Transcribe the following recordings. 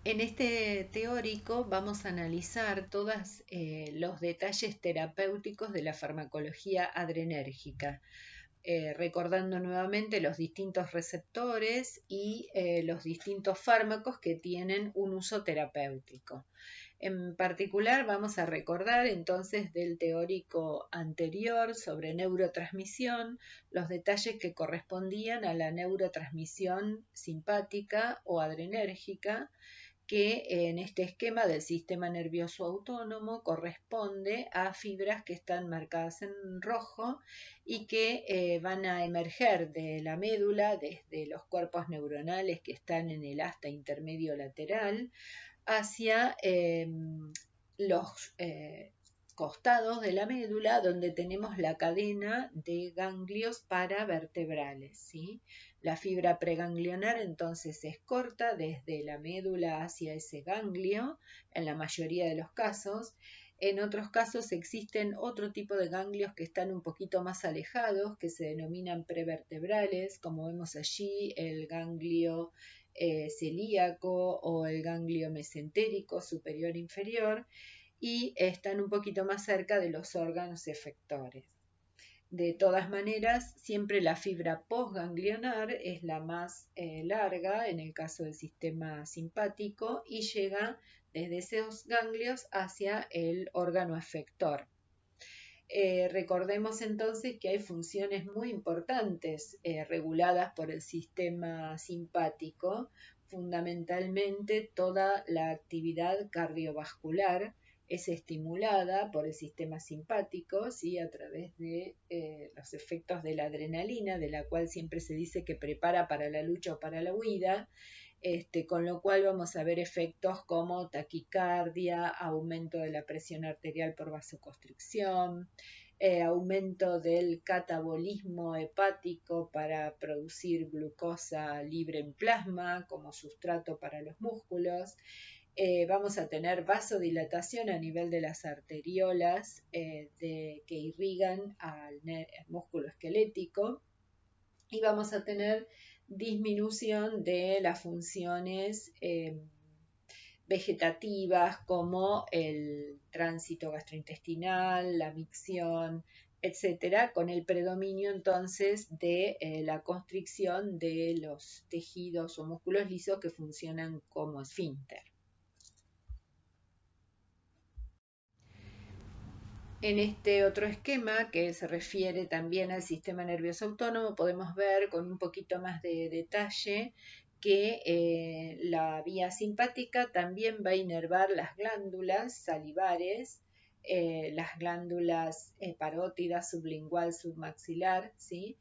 En este teórico vamos a analizar todos los detalles terapéuticos de la farmacología adrenérgica, recordando nuevamente los distintos receptores y los distintos fármacos que tienen un uso terapéutico. En particular vamos a recordar entonces del teórico anterior sobre neurotransmisión los detalles que correspondían a la neurotransmisión simpática o adrenérgica, que en este esquema del sistema nervioso autónomo corresponde a fibras que están marcadas en rojo y que van a emerger de la médula desde los cuerpos neuronales que están en el asta intermedio lateral hacia los costados de la médula, donde tenemos la cadena de ganglios paravertebrales, ¿sí? La fibra preganglionar entonces es corta desde la médula hacia ese ganglio, en la mayoría de los casos. En otros casos existen otro tipo de ganglios que están un poquito más alejados, que se denominan prevertebrales, como vemos allí el ganglio celíaco o el ganglio mesentérico superior inferior, y están un poquito más cerca de los órganos efectores. De todas maneras, siempre la fibra postganglionar es la más larga en el caso del sistema simpático y llega desde esos ganglios hacia el órgano efector. Recordemos entonces que hay funciones muy importantes reguladas por el sistema simpático, fundamentalmente toda la actividad cardiovascular es estimulada por el sistema simpático, ¿sí? A través de los efectos de la adrenalina, de la cual siempre se dice que prepara para la lucha o para la huida, con lo cual vamos a ver efectos como taquicardia, aumento de la presión arterial por vasoconstricción, aumento del catabolismo hepático para producir glucosa libre en plasma como sustrato para los músculos. Vamos a tener vasodilatación a nivel de las arteriolas que irrigan al músculo esquelético, y vamos a tener disminución de las funciones vegetativas como el tránsito gastrointestinal, la micción, etcétera, con el predominio entonces de la constricción de los tejidos o músculos lisos que funcionan como esfínter. En este otro esquema, que se refiere también al sistema nervioso autónomo, podemos ver con un poquito más de detalle que la vía simpática también va a inervar las glándulas salivares, las glándulas parótidas, sublingual, submaxilar, ¿sí?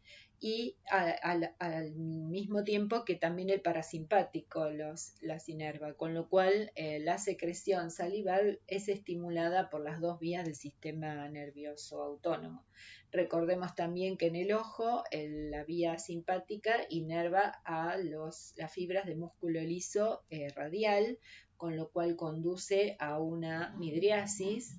Y al mismo tiempo que también el parasimpático las inerva, con lo cual la secreción salival es estimulada por las dos vías del sistema nervioso autónomo. Recordemos también que en el ojo la vía simpática inerva a las fibras de músculo liso radial, con lo cual conduce a una midriasis.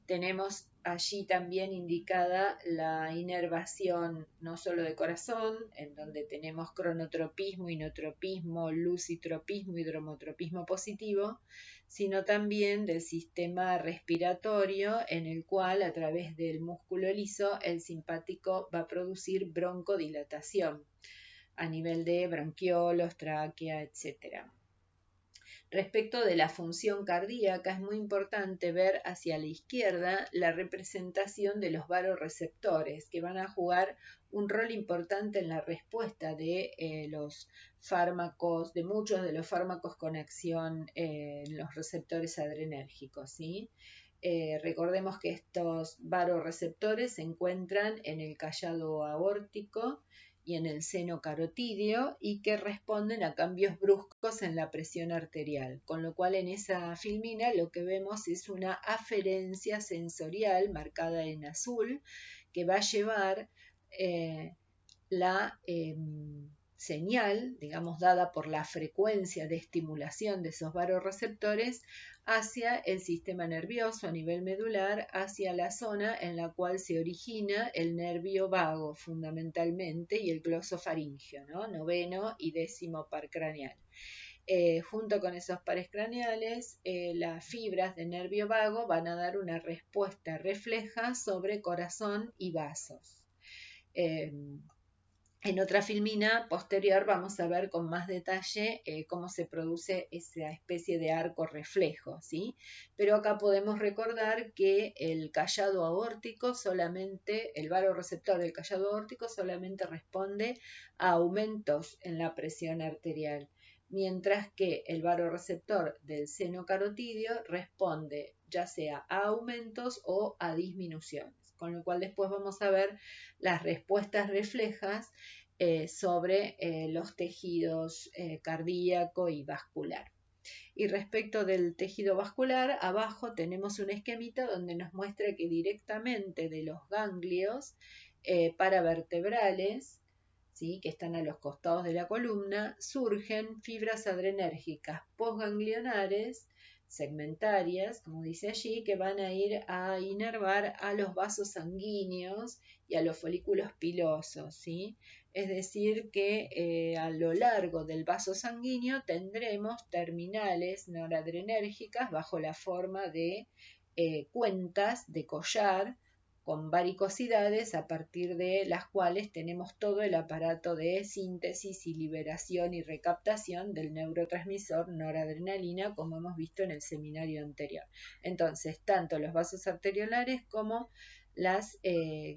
Tenemos allí también indicada la inervación no solo de corazón, en donde tenemos cronotropismo, inotropismo, lucitropismo y dromotropismo positivo, sino también del sistema respiratorio, en el cual a través del músculo liso el simpático va a producir broncodilatación a nivel de bronquiolos, tráquea, etc. Respecto de la función cardíaca, es muy importante ver hacia la izquierda la representación de los varoreceptores, que van a jugar un rol importante en la respuesta de los fármacos, de muchos de los fármacos con acción en los receptores adrenérgicos, ¿sí? Recordemos que estos varoreceptores se encuentran en el callado aórtico y en el seno carotídeo, y que responden a cambios bruscos en la presión arterial, con lo cual en esa filmina lo que vemos es una aferencia sensorial marcada en azul, que va a llevar la señal, digamos, dada por la frecuencia de estimulación de esos varoreceptores hacia el sistema nervioso a nivel medular, hacia la zona en la cual se origina el nervio vago fundamentalmente y el glosofaringeo, ¿no? Noveno y décimo par craneal. Junto con esos pares craneales, las fibras del nervio vago van a dar una respuesta refleja sobre corazón y vasos. En otra filmina posterior vamos a ver con más detalle cómo se produce esa especie de arco reflejo, ¿sí? Pero acá podemos recordar que el callado aórtico solamente, el varoreceptor del callado aórtico solamente responde a aumentos en la presión arterial, mientras que el varoreceptor del seno carotídeo responde ya sea a aumentos o a disminuciones, con lo cual después vamos a ver las respuestas reflejas sobre los tejidos cardíaco y vascular. Y respecto del tejido vascular, abajo tenemos un esquemita donde nos muestra que directamente de los ganglios paravertebrales, ¿sí?, que están a los costados de la columna, surgen fibras adrenérgicas postganglionares segmentarias, como dice allí, que van a ir a inervar a los vasos sanguíneos y a los folículos pilosos, ¿sí? Es decir, que a lo largo del vaso sanguíneo tendremos terminales noradrenérgicas bajo la forma de cuentas de collar con varicosidades a partir de las cuales tenemos todo el aparato de síntesis y liberación y recaptación del neurotransmisor noradrenalina, como hemos visto en el seminario anterior. Entonces, tanto los vasos arteriolares como las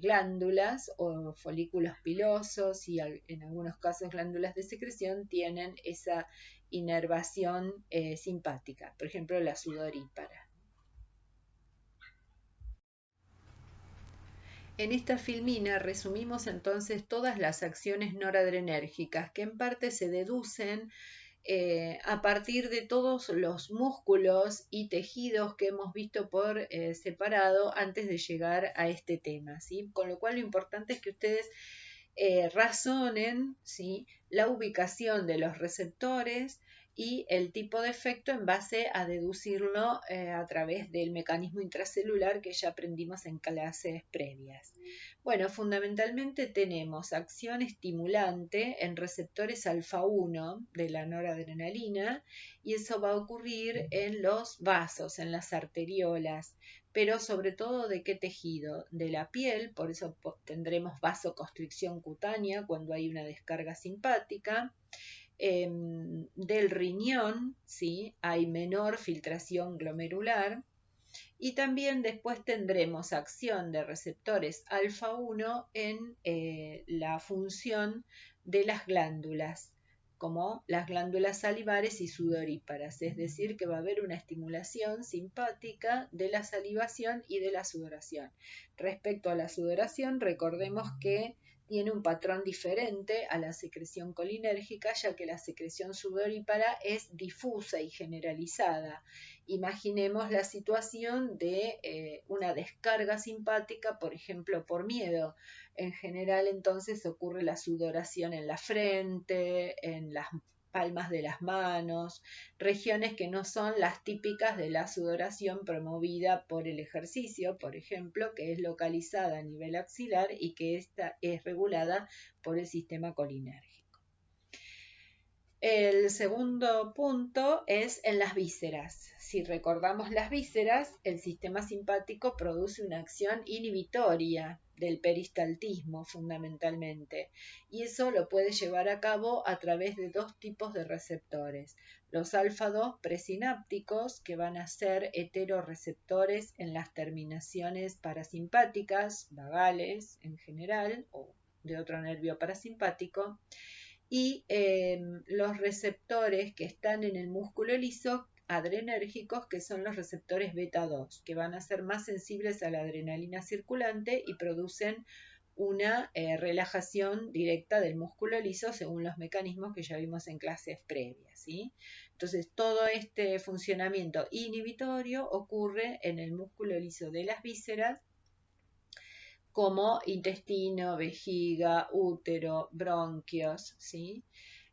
glándulas o folículos pilosos y en algunos casos glándulas de secreción tienen esa inervación simpática, por ejemplo la sudorípara. En esta filmina resumimos entonces todas las acciones noradrenérgicas que en parte se deducen a partir de todos los músculos y tejidos que hemos visto por separado antes de llegar a este tema, ¿sí? Con lo cual lo importante es que ustedes razonen, ¿sí?, la ubicación de los receptores y el tipo de efecto en base a deducirlo a través del mecanismo intracelular que ya aprendimos en clases previas. Bueno, fundamentalmente tenemos acción estimulante en receptores alfa 1 de la noradrenalina y eso va a ocurrir en los vasos, en las arteriolas, pero sobre todo ¿de qué tejido? De la piel, por eso tendremos vasoconstricción cutánea cuando hay una descarga simpática. Del riñón, ¿sí?, hay menor filtración glomerular. Y también después tendremos acción de receptores alfa 1 en la función de las glándulas, como las glándulas salivares y sudoríparas, es decir, que va a haber una estimulación simpática de la salivación y de la sudoración. Respecto a la sudoración, recordemos que tiene un patrón diferente a la secreción colinérgica, ya que la secreción sudorípara es difusa y generalizada. Imaginemos la situación de una descarga simpática, por ejemplo, por miedo. En general, entonces, ocurre la sudoración en la frente, en las palmas de las manos, regiones que no son las típicas de la sudoración promovida por el ejercicio, por ejemplo, que es localizada a nivel axilar y que esta es regulada por el sistema colinérgico. El segundo punto es en las vísceras. Si recordamos las vísceras, el sistema simpático produce una acción inhibitoria del peristaltismo fundamentalmente, y eso lo puede llevar a cabo a través de dos tipos de receptores: los alfa 2 presinápticos, que van a ser heteroreceptores en las terminaciones parasimpáticas, vagales en general, o de otro nervio parasimpático, y los receptores que están en el músculo liso adrenérgicos, que son los receptores beta 2, que van a ser más sensibles a la adrenalina circulante y producen una relajación directa del músculo liso según los mecanismos que ya vimos en clases previas, ¿sí? Entonces, todo este funcionamiento inhibitorio ocurre en el músculo liso de las vísceras, como intestino, vejiga, útero, bronquios, ¿sí?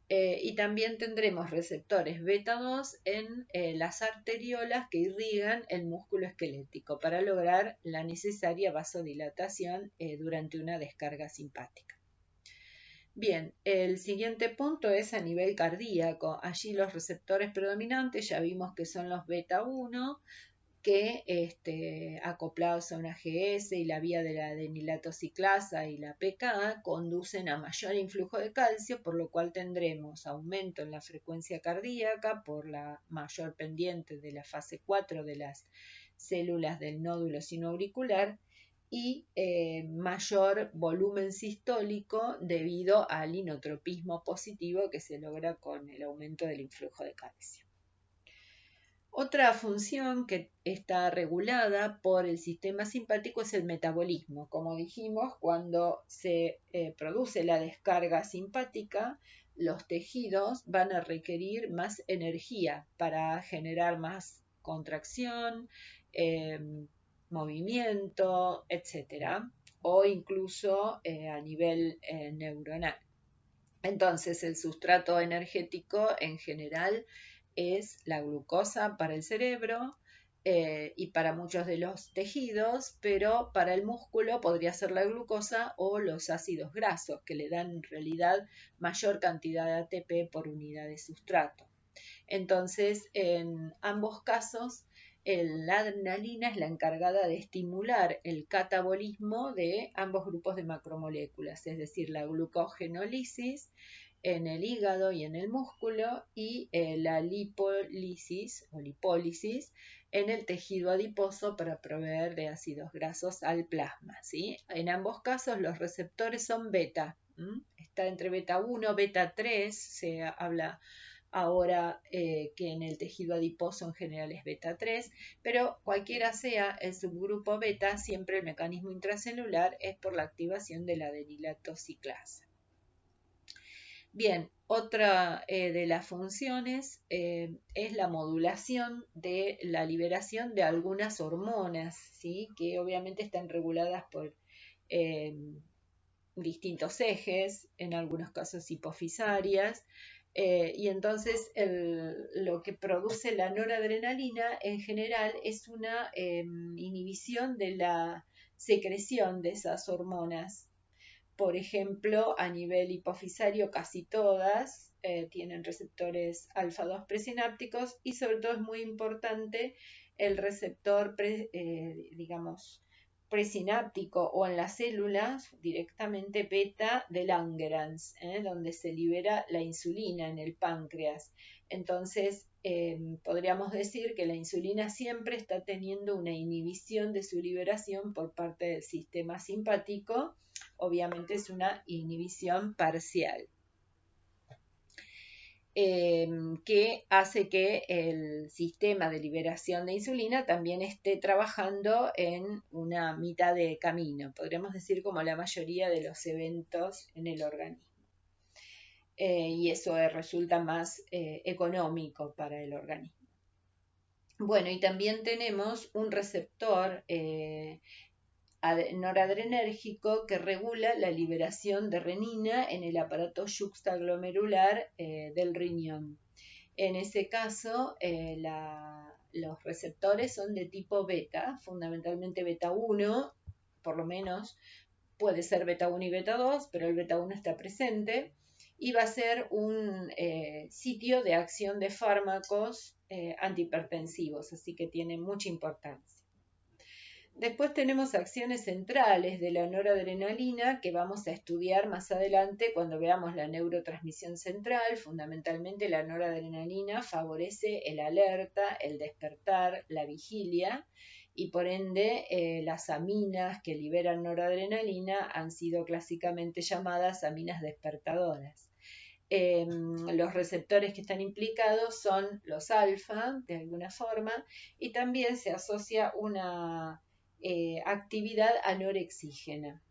Y también tendremos receptores beta 2 en las arteriolas que irrigan el músculo esquelético para lograr la necesaria vasodilatación durante una descarga simpática. Bien, el siguiente punto es a nivel cardíaco. Allí los receptores predominantes ya vimos que son los beta 1, que acoplados a una GS y la vía de la adenilato ciclasa y la PK conducen a mayor influjo de calcio, por lo cual tendremos aumento en la frecuencia cardíaca por la mayor pendiente de la fase 4 de las células del nódulo sinoauricular y mayor volumen sistólico debido al inotropismo positivo que se logra con el aumento del influjo de calcio. Otra función que está regulada por el sistema simpático es el metabolismo. Como dijimos, cuando se produce la descarga simpática, los tejidos van a requerir más energía para generar más contracción, movimiento, etcétera, o incluso a nivel neuronal. Entonces, el sustrato energético en general es la glucosa para el cerebro y para muchos de los tejidos, pero para el músculo podría ser la glucosa o los ácidos grasos, que le dan en realidad mayor cantidad de ATP por unidad de sustrato. Entonces, en ambos casos, la adrenalina es la encargada de estimular el catabolismo de ambos grupos de macromoléculas, es decir, la glucogenólisis en el hígado y en el músculo y la lipólisis o lipólisis en el tejido adiposo para proveer de ácidos grasos al plasma, ¿sí? En ambos casos los receptores son beta, está entre beta 1, beta 3, se habla ahora que en el tejido adiposo en general es beta 3, pero cualquiera sea el subgrupo beta, siempre el mecanismo intracelular es por la activación de la adenilato ciclasa. Bien, otra de las funciones es la modulación de la liberación de algunas hormonas, ¿sí? Que obviamente están reguladas por distintos ejes, en algunos casos hipofisarias, y entonces lo que produce la noradrenalina en general es una inhibición de la secreción de esas hormonas. Por ejemplo, a nivel hipofisario casi todas tienen receptores alfa-2 presinápticos y sobre todo es muy importante el receptor, digamos, presináptico o en las células directamente beta de Langerhans, donde se libera la insulina en el páncreas. Entonces, podríamos decir que la insulina siempre está teniendo una inhibición de su liberación por parte del sistema simpático. Obviamente es una inhibición parcial. Que hace que el sistema de liberación de insulina también esté trabajando en una mitad de camino, podríamos decir como la mayoría de los eventos en el organismo. Y eso resulta más económico para el organismo. Bueno, y también tenemos un receptor noradrenérgico que regula la liberación de renina en el aparato yuxtaglomerular del riñón. En ese caso, los receptores son de tipo beta, fundamentalmente beta 1, por lo menos puede ser beta 1 y beta 2, pero el beta 1 está presente, y va a ser un sitio de acción de fármacos antihipertensivos, así que tiene mucha importancia. Después tenemos acciones centrales de la noradrenalina que vamos a estudiar más adelante cuando veamos la neurotransmisión central. Fundamentalmente la noradrenalina favorece el alerta, el despertar, la vigilia y por ende las aminas que liberan noradrenalina han sido clásicamente llamadas aminas despertadoras. Los receptores que están implicados son los alfa, de alguna forma, y también se asocia una actividad anorexígena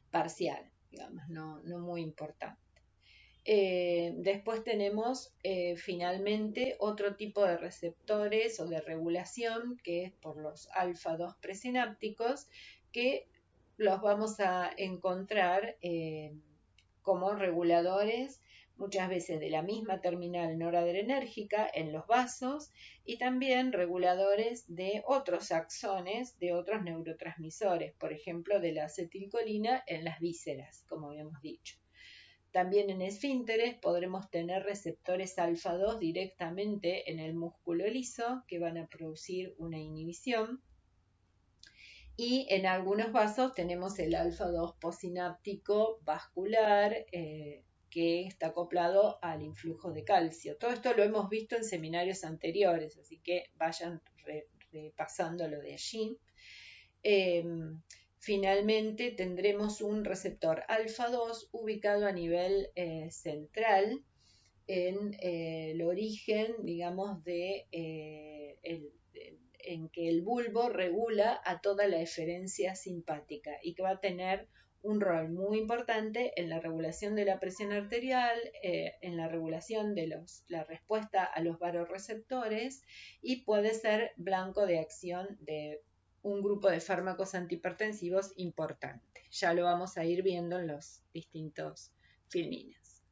parcial, digamos, no muy importante. Después tenemos finalmente otro tipo de receptores o de regulación que es por los alfa-2 presinápticos que los vamos a encontrar como reguladores muchas veces de la misma terminal noradrenérgica en los vasos y también reguladores de otros axones de otros neurotransmisores, por ejemplo de la acetilcolina en las vísceras, como habíamos dicho. También en esfínteres podremos tener receptores alfa 2 directamente en el músculo liso que van a producir una inhibición. Y en algunos vasos tenemos el alfa 2 posináptico vascular que está acoplado al influjo de calcio. Todo esto lo hemos visto en seminarios anteriores, así que vayan repasando lo de allí. Finalmente tendremos un receptor alfa 2 ubicado a nivel central en el origen, digamos, en que el bulbo regula a toda la eferencia simpática y que va a tener un rol muy importante en la regulación de la presión arterial, en la regulación de la respuesta a los vasoreceptores y puede ser blanco de acción de un grupo de fármacos antihipertensivos importante. Ya lo vamos a ir viendo en los distintos filmines.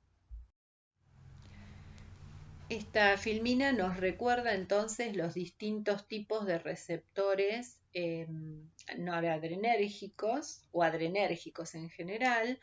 Esta filmina nos recuerda entonces los distintos tipos de receptores noradrenérgicos o adrenérgicos en general.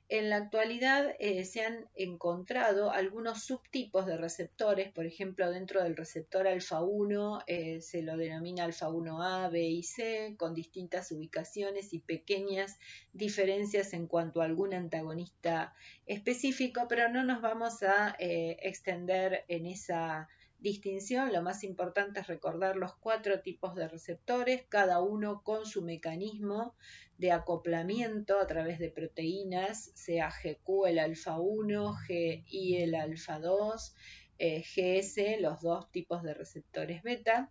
En la actualidad se han encontrado algunos subtipos de receptores, por ejemplo, dentro del receptor alfa 1 se lo denomina alfa 1A, B y C, con distintas ubicaciones y pequeñas diferencias en cuanto a algún antagonista específico, pero no nos vamos a extender en esa distinción. Lo más importante es recordar los 4 tipos de receptores, cada uno con su mecanismo de acoplamiento a través de proteínas, sea GQ el alfa 1, GI el alfa 2, GS los 2 tipos de receptores beta.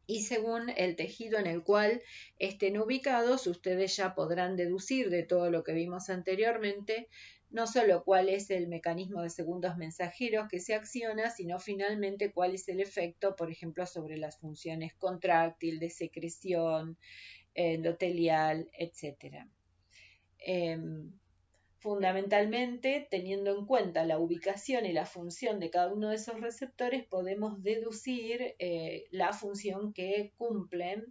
Y según el tejido en el cual estén ubicados, ustedes ya podrán deducir de todo lo que vimos anteriormente, no solo cuál es el mecanismo de segundos mensajeros que se acciona, sino finalmente cuál es el efecto, por ejemplo, sobre las funciones contráctil, de secreción, endotelial, etc. Fundamentalmente, teniendo en cuenta la ubicación y la función de cada uno de esos receptores, podemos deducir la función que cumplen,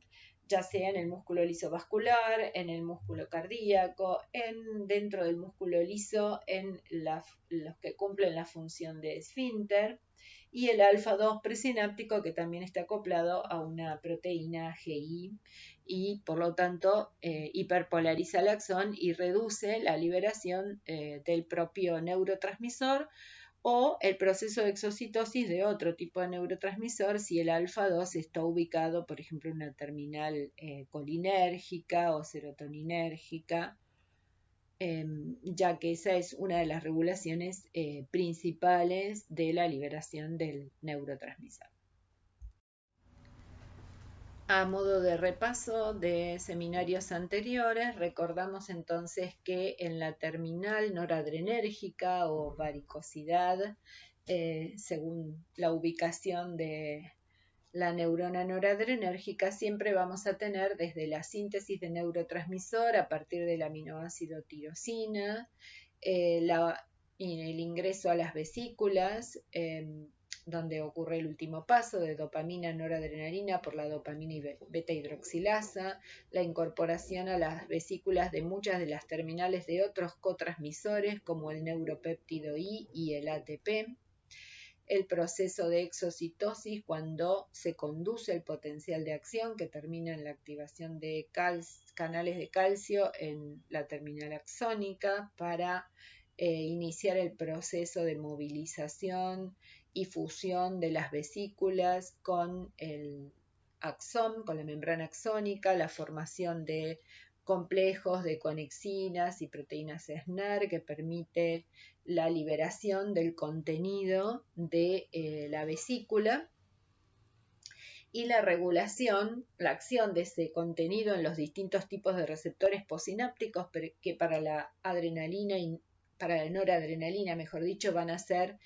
ya sea en el músculo liso vascular, en el músculo cardíaco, dentro del músculo liso, en los que cumplen la función de esfínter, y el alfa 2 presináptico que también está acoplado a una proteína GI y por lo tanto hiperpolariza el axón y reduce la liberación del propio neurotransmisor o el proceso de exocitosis de otro tipo de neurotransmisor si el alfa 2 está ubicado, por ejemplo, en una terminal colinérgica o serotoninérgica, ya que esa es una de las regulaciones principales de la liberación del neurotransmisor. A modo de repaso de seminarios anteriores, recordamos entonces que en la terminal noradrenérgica o varicosidad, según la ubicación de la neurona noradrenérgica, siempre vamos a tener desde la síntesis de neurotransmisor a partir del aminoácido tirosina, el ingreso a las vesículas, donde ocurre el último paso de dopamina noradrenalina por la dopamina y beta hidroxilasa, la incorporación a las vesículas de muchas de las terminales de otros cotransmisores como el neuropéptido I y el ATP, el proceso de exocitosis cuando se conduce el potencial de acción que termina en la activación de canales de calcio en la terminal axónica para iniciar el proceso de movilización y fusión de las vesículas con el axón, con la membrana axónica, la formación de complejos de conexinas y proteínas SNAR que permite la liberación del contenido de la vesícula y la regulación, la acción de ese contenido en los distintos tipos de receptores posinápticos que para la adrenalina y para la noradrenalina, mejor dicho, van a ser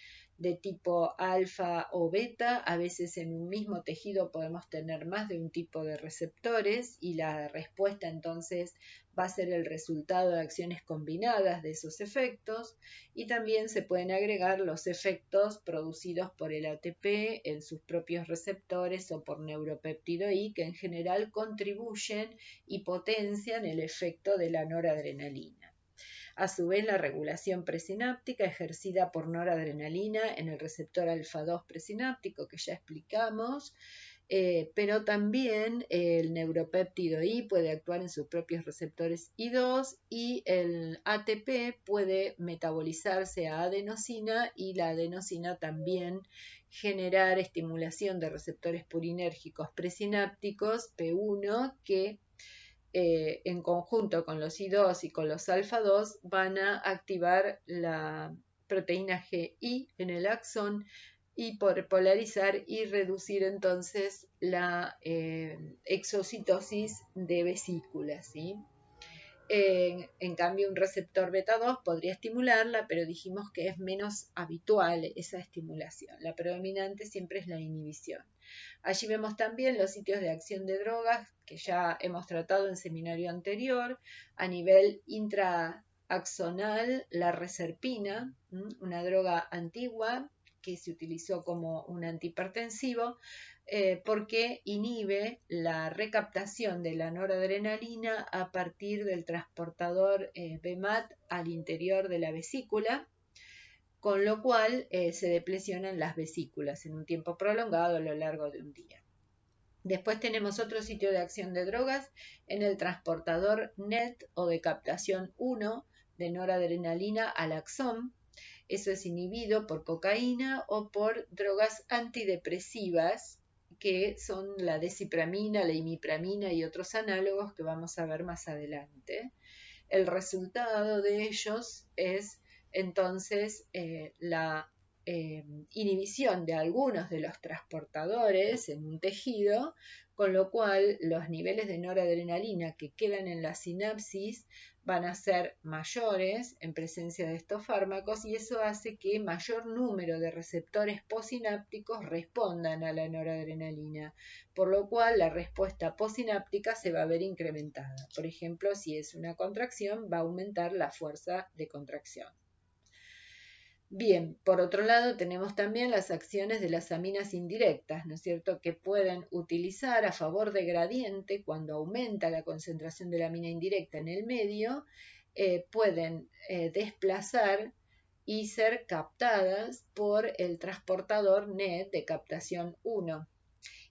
de tipo alfa o beta. A veces en un mismo tejido podemos tener más de un tipo de receptores y la respuesta entonces va a ser el resultado de acciones combinadas de esos efectos, y también se pueden agregar los efectos producidos por el ATP en sus propios receptores o por neuropéptido I, que en general contribuyen y potencian el efecto de la noradrenalina. A su vez, la regulación presináptica ejercida por noradrenalina en el receptor alfa-2 presináptico, que ya explicamos, pero también el neuropéptido I puede actuar en sus propios receptores I2, y el ATP puede metabolizarse a adenosina, y la adenosina también generar estimulación de receptores purinérgicos presinápticos P1 que en conjunto con los I2 y con los alfa-2 van a activar la proteína GI en el axón y por polarizar y reducir entonces la exocitosis de vesículas, ¿sí? En cambio, un receptor beta-2 podría estimularla, pero dijimos que es menos habitual esa estimulación. La predominante siempre es la inhibición. Allí vemos también los sitios de acción de drogas que ya hemos tratado en seminario anterior. A nivel intraaxonal, la reserpina, una droga antigua que se utilizó como un antihipertensivo, porque inhibe la recaptación de la noradrenalina a partir del transportador BMAT al interior de la vesícula, con lo cual se deplesionan las vesículas en un tiempo prolongado a lo largo de un día. Después tenemos otro sitio de acción de drogas en el transportador NET o de captación 1 de noradrenalina al axón. Eso es inhibido por cocaína o por drogas antidepresivas, que son la desipramina, la imipramina y otros análogos que vamos a ver más adelante. El resultado de ellos es entonces la inhibición de algunos de los transportadores en un tejido, con lo cual los niveles de noradrenalina que quedan en la sinapsis van a ser mayores en presencia de estos fármacos, y eso hace que mayor número de receptores posinápticos respondan a la noradrenalina, por lo cual la respuesta posináptica se va a ver incrementada. Por ejemplo, si es una contracción, va a aumentar la fuerza de contracción. Bien, por otro lado tenemos también las acciones de las aminas indirectas, ¿no es cierto?, que pueden utilizar a favor de gradiente cuando aumenta la concentración de la amina indirecta en el medio, pueden desplazar y ser captadas por el transportador NET de captación 1.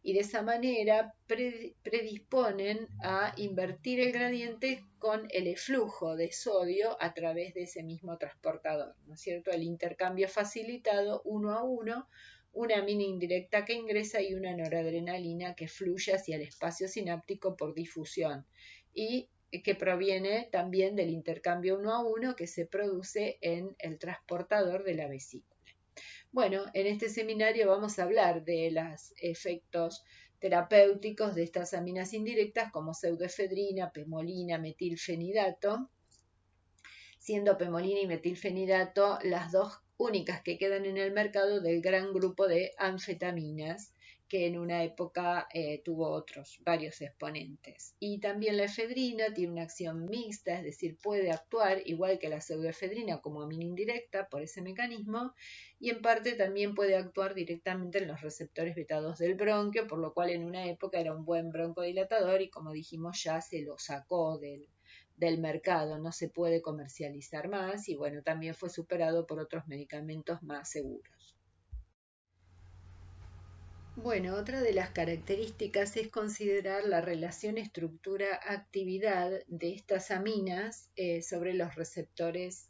Y de esa manera predisponen a invertir el gradiente con el eflujo de sodio a través de ese mismo transportador, ¿no es cierto? El intercambio facilitado 1 a 1, una amina indirecta que ingresa y una noradrenalina que fluye hacia el espacio sináptico por difusión, y que proviene también del intercambio 1 a 1 que se produce en el transportador de la vesícula. Bueno, en este seminario vamos a hablar de los efectos terapéuticos de estas aminas indirectas como pseudoefedrina, pemolina, metilfenidato, siendo pemolina y metilfenidato las dos únicas que quedan en el mercado del gran grupo de anfetaminas, que en una época tuvo varios exponentes. Y también la efedrina tiene una acción mixta, es decir, puede actuar igual que la pseudoefedrina como amina indirecta por ese mecanismo, y en parte también puede actuar directamente en los receptores beta-2 del bronquio, por lo cual en una época era un buen broncodilatador y, como dijimos, ya se lo sacó del mercado, no se puede comercializar más, y bueno, también fue superado por otros medicamentos más seguros. Bueno, otra de las características es considerar la relación estructura-actividad de estas aminas sobre los receptores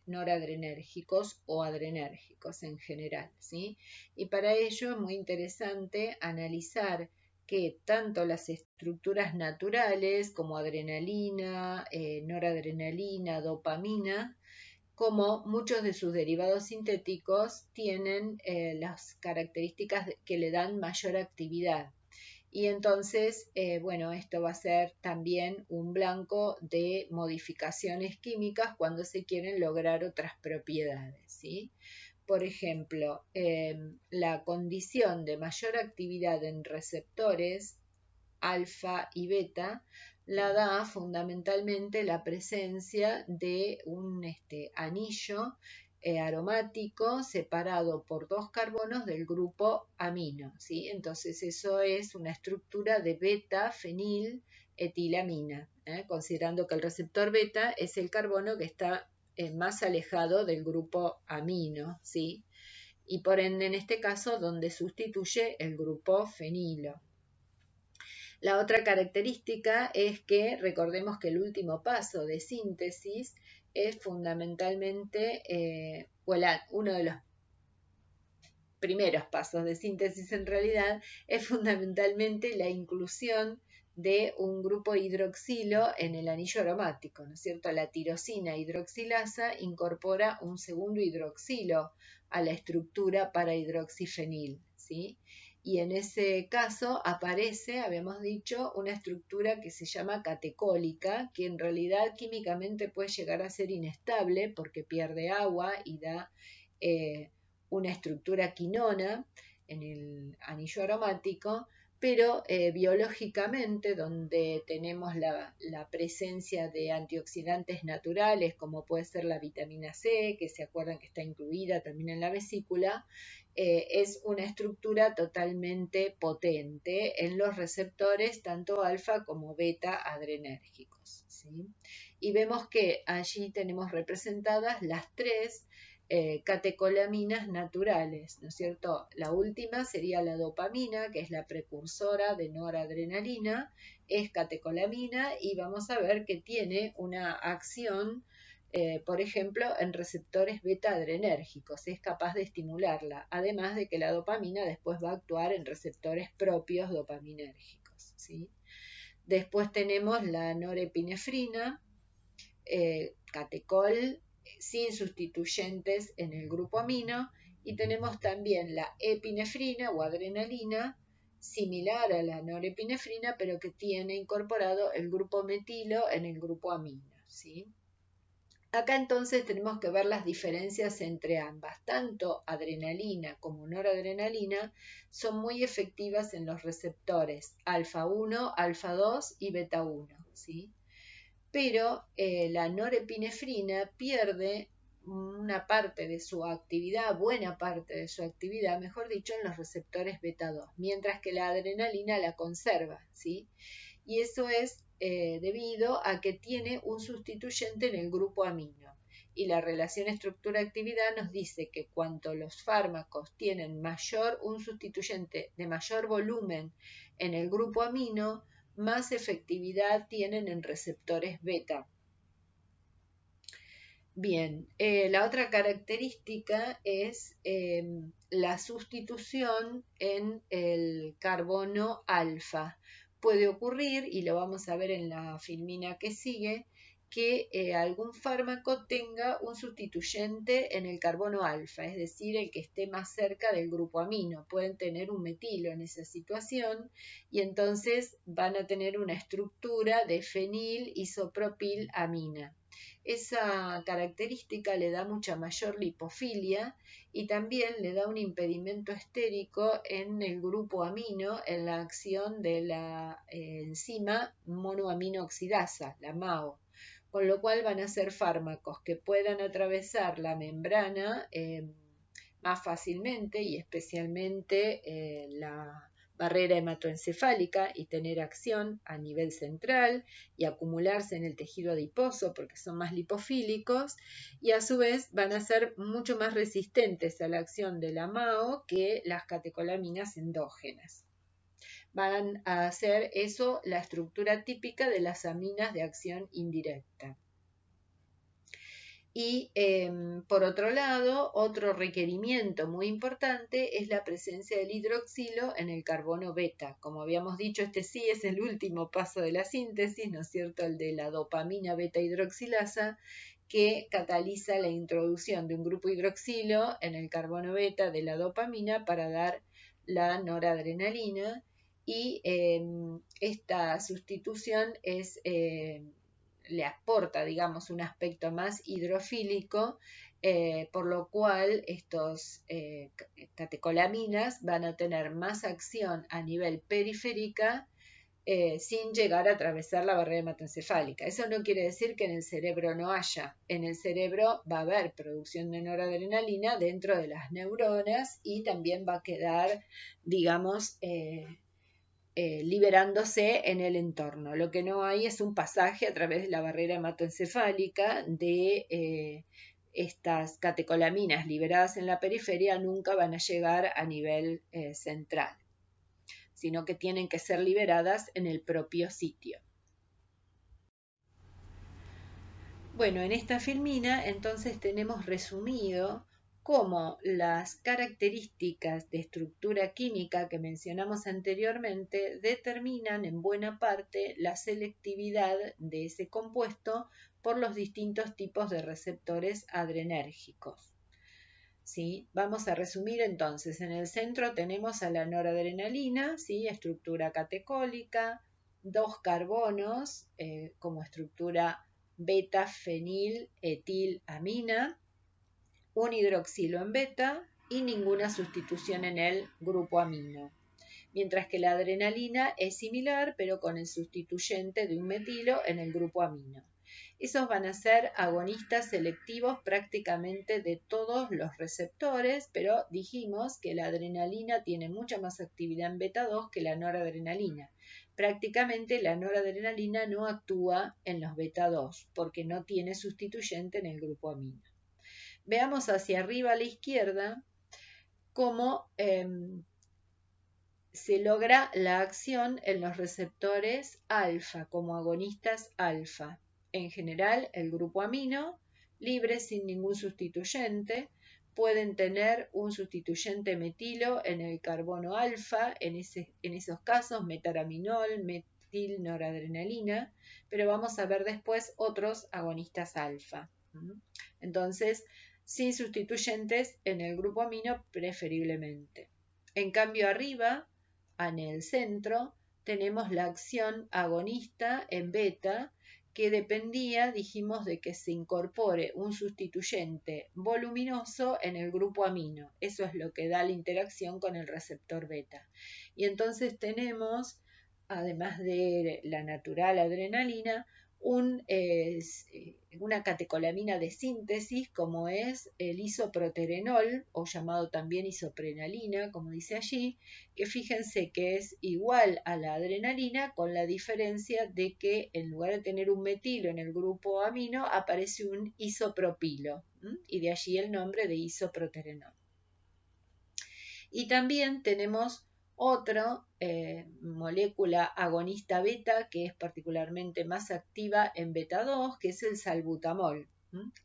noradrenérgicos o adrenérgicos en general, ¿sí? Y para ello es muy interesante analizar que tanto las estructuras naturales como adrenalina, noradrenalina, dopamina, como muchos de sus derivados sintéticos tienen las características que le dan mayor actividad. Y entonces, bueno, esto va a ser también un blanco de modificaciones químicas cuando se quieren lograr otras propiedades, ¿sí? por ejemplo, la condición de mayor actividad en receptores alfa y beta la da fundamentalmente la presencia de un anillo aromático separado por dos carbonos del grupo amino, ¿sí? Entonces eso es una estructura de beta-feniletilamina, considerando que el receptor beta es el carbono que está más alejado del grupo amino, ¿sí? Y por ende en este caso donde sustituye el grupo fenilo. La otra característica es que recordemos que el último paso de síntesis es fundamentalmente, uno de los primeros pasos de síntesis en realidad es fundamentalmente la inclusión de un grupo hidroxilo en el anillo aromático, ¿no es cierto? La tirosina hidroxilasa incorpora un segundo hidroxilo a la estructura para hidroxifenil, ¿sí? Y en ese caso aparece, habíamos dicho, una estructura que se llama catecólica, que en realidad químicamente puede llegar a ser inestable porque pierde agua y da una estructura quinona en el anillo aromático, pero biológicamente, donde tenemos la presencia de antioxidantes naturales, como puede ser la vitamina C, que se acuerdan que está incluida también en la vesícula, es una estructura totalmente potente en los receptores tanto alfa como beta adrenérgicos, ¿sí? Y vemos que allí tenemos representadas las tres catecolaminas naturales, ¿no es cierto? La última sería la dopamina, que es la precursora de noradrenalina, es catecolamina y vamos a ver que tiene una acción, por ejemplo, en receptores beta adrenérgicos, es capaz de estimularla, además de que la dopamina después va a actuar en receptores propios dopaminérgicos, ¿sí? Después tenemos la norepinefrina, catecol, sin sustituyentes en el grupo amino, y tenemos también la epinefrina o adrenalina, similar a la norepinefrina, pero que tiene incorporado el grupo metilo en el grupo amino, ¿sí? Acá entonces tenemos que ver las diferencias entre ambas. Tanto adrenalina como noradrenalina son muy efectivas en los receptores alfa 1, alfa 2 y beta 1, ¿sí? Pero la norepinefrina pierde una parte de su actividad, buena parte de su actividad, mejor dicho, en los receptores beta 2, mientras que la adrenalina la conserva, ¿sí? Y eso es debido a que tiene un sustituyente en el grupo amino. Y la relación estructura-actividad nos dice que cuanto los fármacos tienen un sustituyente de mayor volumen en el grupo amino, más efectividad tienen en receptores beta. Bien, la otra característica es la sustitución en el carbono alfa. Puede ocurrir, y lo vamos a ver en la filmina que sigue, que algún fármaco tenga un sustituyente en el carbono alfa, es decir, el que esté más cerca del grupo amino. Pueden tener un metilo en esa situación y entonces van a tener una estructura de fenil isopropilamina. Esa característica le da mucha mayor lipofilia y también le da un impedimento estérico en el grupo amino en la acción de la enzima monoaminooxidasa, la MAO, con lo cual van a ser fármacos que puedan atravesar la membrana más fácilmente y especialmente la barrera hematoencefálica y tener acción a nivel central y acumularse en el tejido adiposo porque son más lipofílicos y a su vez van a ser mucho más resistentes a la acción de la MAO que las catecolaminas endógenas. Van a hacer eso la estructura típica de las aminas de acción indirecta. Y por otro lado, otro requerimiento muy importante es la presencia del hidroxilo en el carbono beta. Como habíamos dicho, este sí es el último paso de la síntesis, ¿no es cierto? El de la dopamina beta hidroxilasa, que cataliza la introducción de un grupo hidroxilo en el carbono beta de la dopamina para dar la noradrenalina. Y esta sustitución es le aporta, digamos, un aspecto más hidrofílico, por lo cual estos catecolaminas van a tener más acción a nivel periférica sin llegar a atravesar la barrera hematoencefálica. Eso no quiere decir que en el cerebro no haya. En el cerebro va a haber producción de noradrenalina dentro de las neuronas y también va a quedar, digamos, liberándose en el entorno. Lo que no hay es un pasaje a través de la barrera hematoencefálica de estas catecolaminas liberadas en la periferia, nunca van a llegar a nivel central, sino que tienen que ser liberadas en el propio sitio. Bueno, en esta filmina entonces tenemos resumido cómo las características de estructura química que mencionamos anteriormente determinan en buena parte la selectividad de ese compuesto por los distintos tipos de receptores adrenérgicos. ¿Sí? Vamos a resumir entonces. En el centro tenemos a la noradrenalina, ¿sí? Estructura catecólica, 2 carbonos como estructura beta-fenil-etilamina, un hidroxilo en beta y ninguna sustitución en el grupo amino. Mientras que la adrenalina es similar, pero con el sustituyente de un metilo en el grupo amino. Esos van a ser agonistas selectivos prácticamente de todos los receptores, pero dijimos que la adrenalina tiene mucha más actividad en beta 2 que la noradrenalina. Prácticamente la noradrenalina no actúa en los beta 2 porque no tiene sustituyente en el grupo amino. Veamos hacia arriba a la izquierda cómo se logra la acción en los receptores alfa como agonistas alfa. En general, el grupo amino, libre sin ningún sustituyente, pueden tener un sustituyente metilo en el carbono alfa, en esos casos metaraminol, metilnoradrenalina, pero vamos a ver después otros agonistas alfa. Entonces, sin sustituyentes en el grupo amino preferiblemente. En cambio, arriba, en el centro, tenemos la acción agonista en beta, que dependía, dijimos, de que se incorpore un sustituyente voluminoso en el grupo amino. Eso es lo que da la interacción con el receptor beta. Y entonces tenemos, además de la natural adrenalina, una catecolamina de síntesis como es el isoproterenol, o llamado también isoprenalina, como dice allí, que fíjense que es igual a la adrenalina, con la diferencia de que en lugar de tener un metilo en el grupo amino, aparece un isopropilo, y de allí el nombre de isoproterenol. Y también tenemos otra molécula agonista beta que es particularmente más activa en beta 2, que es el salbutamol.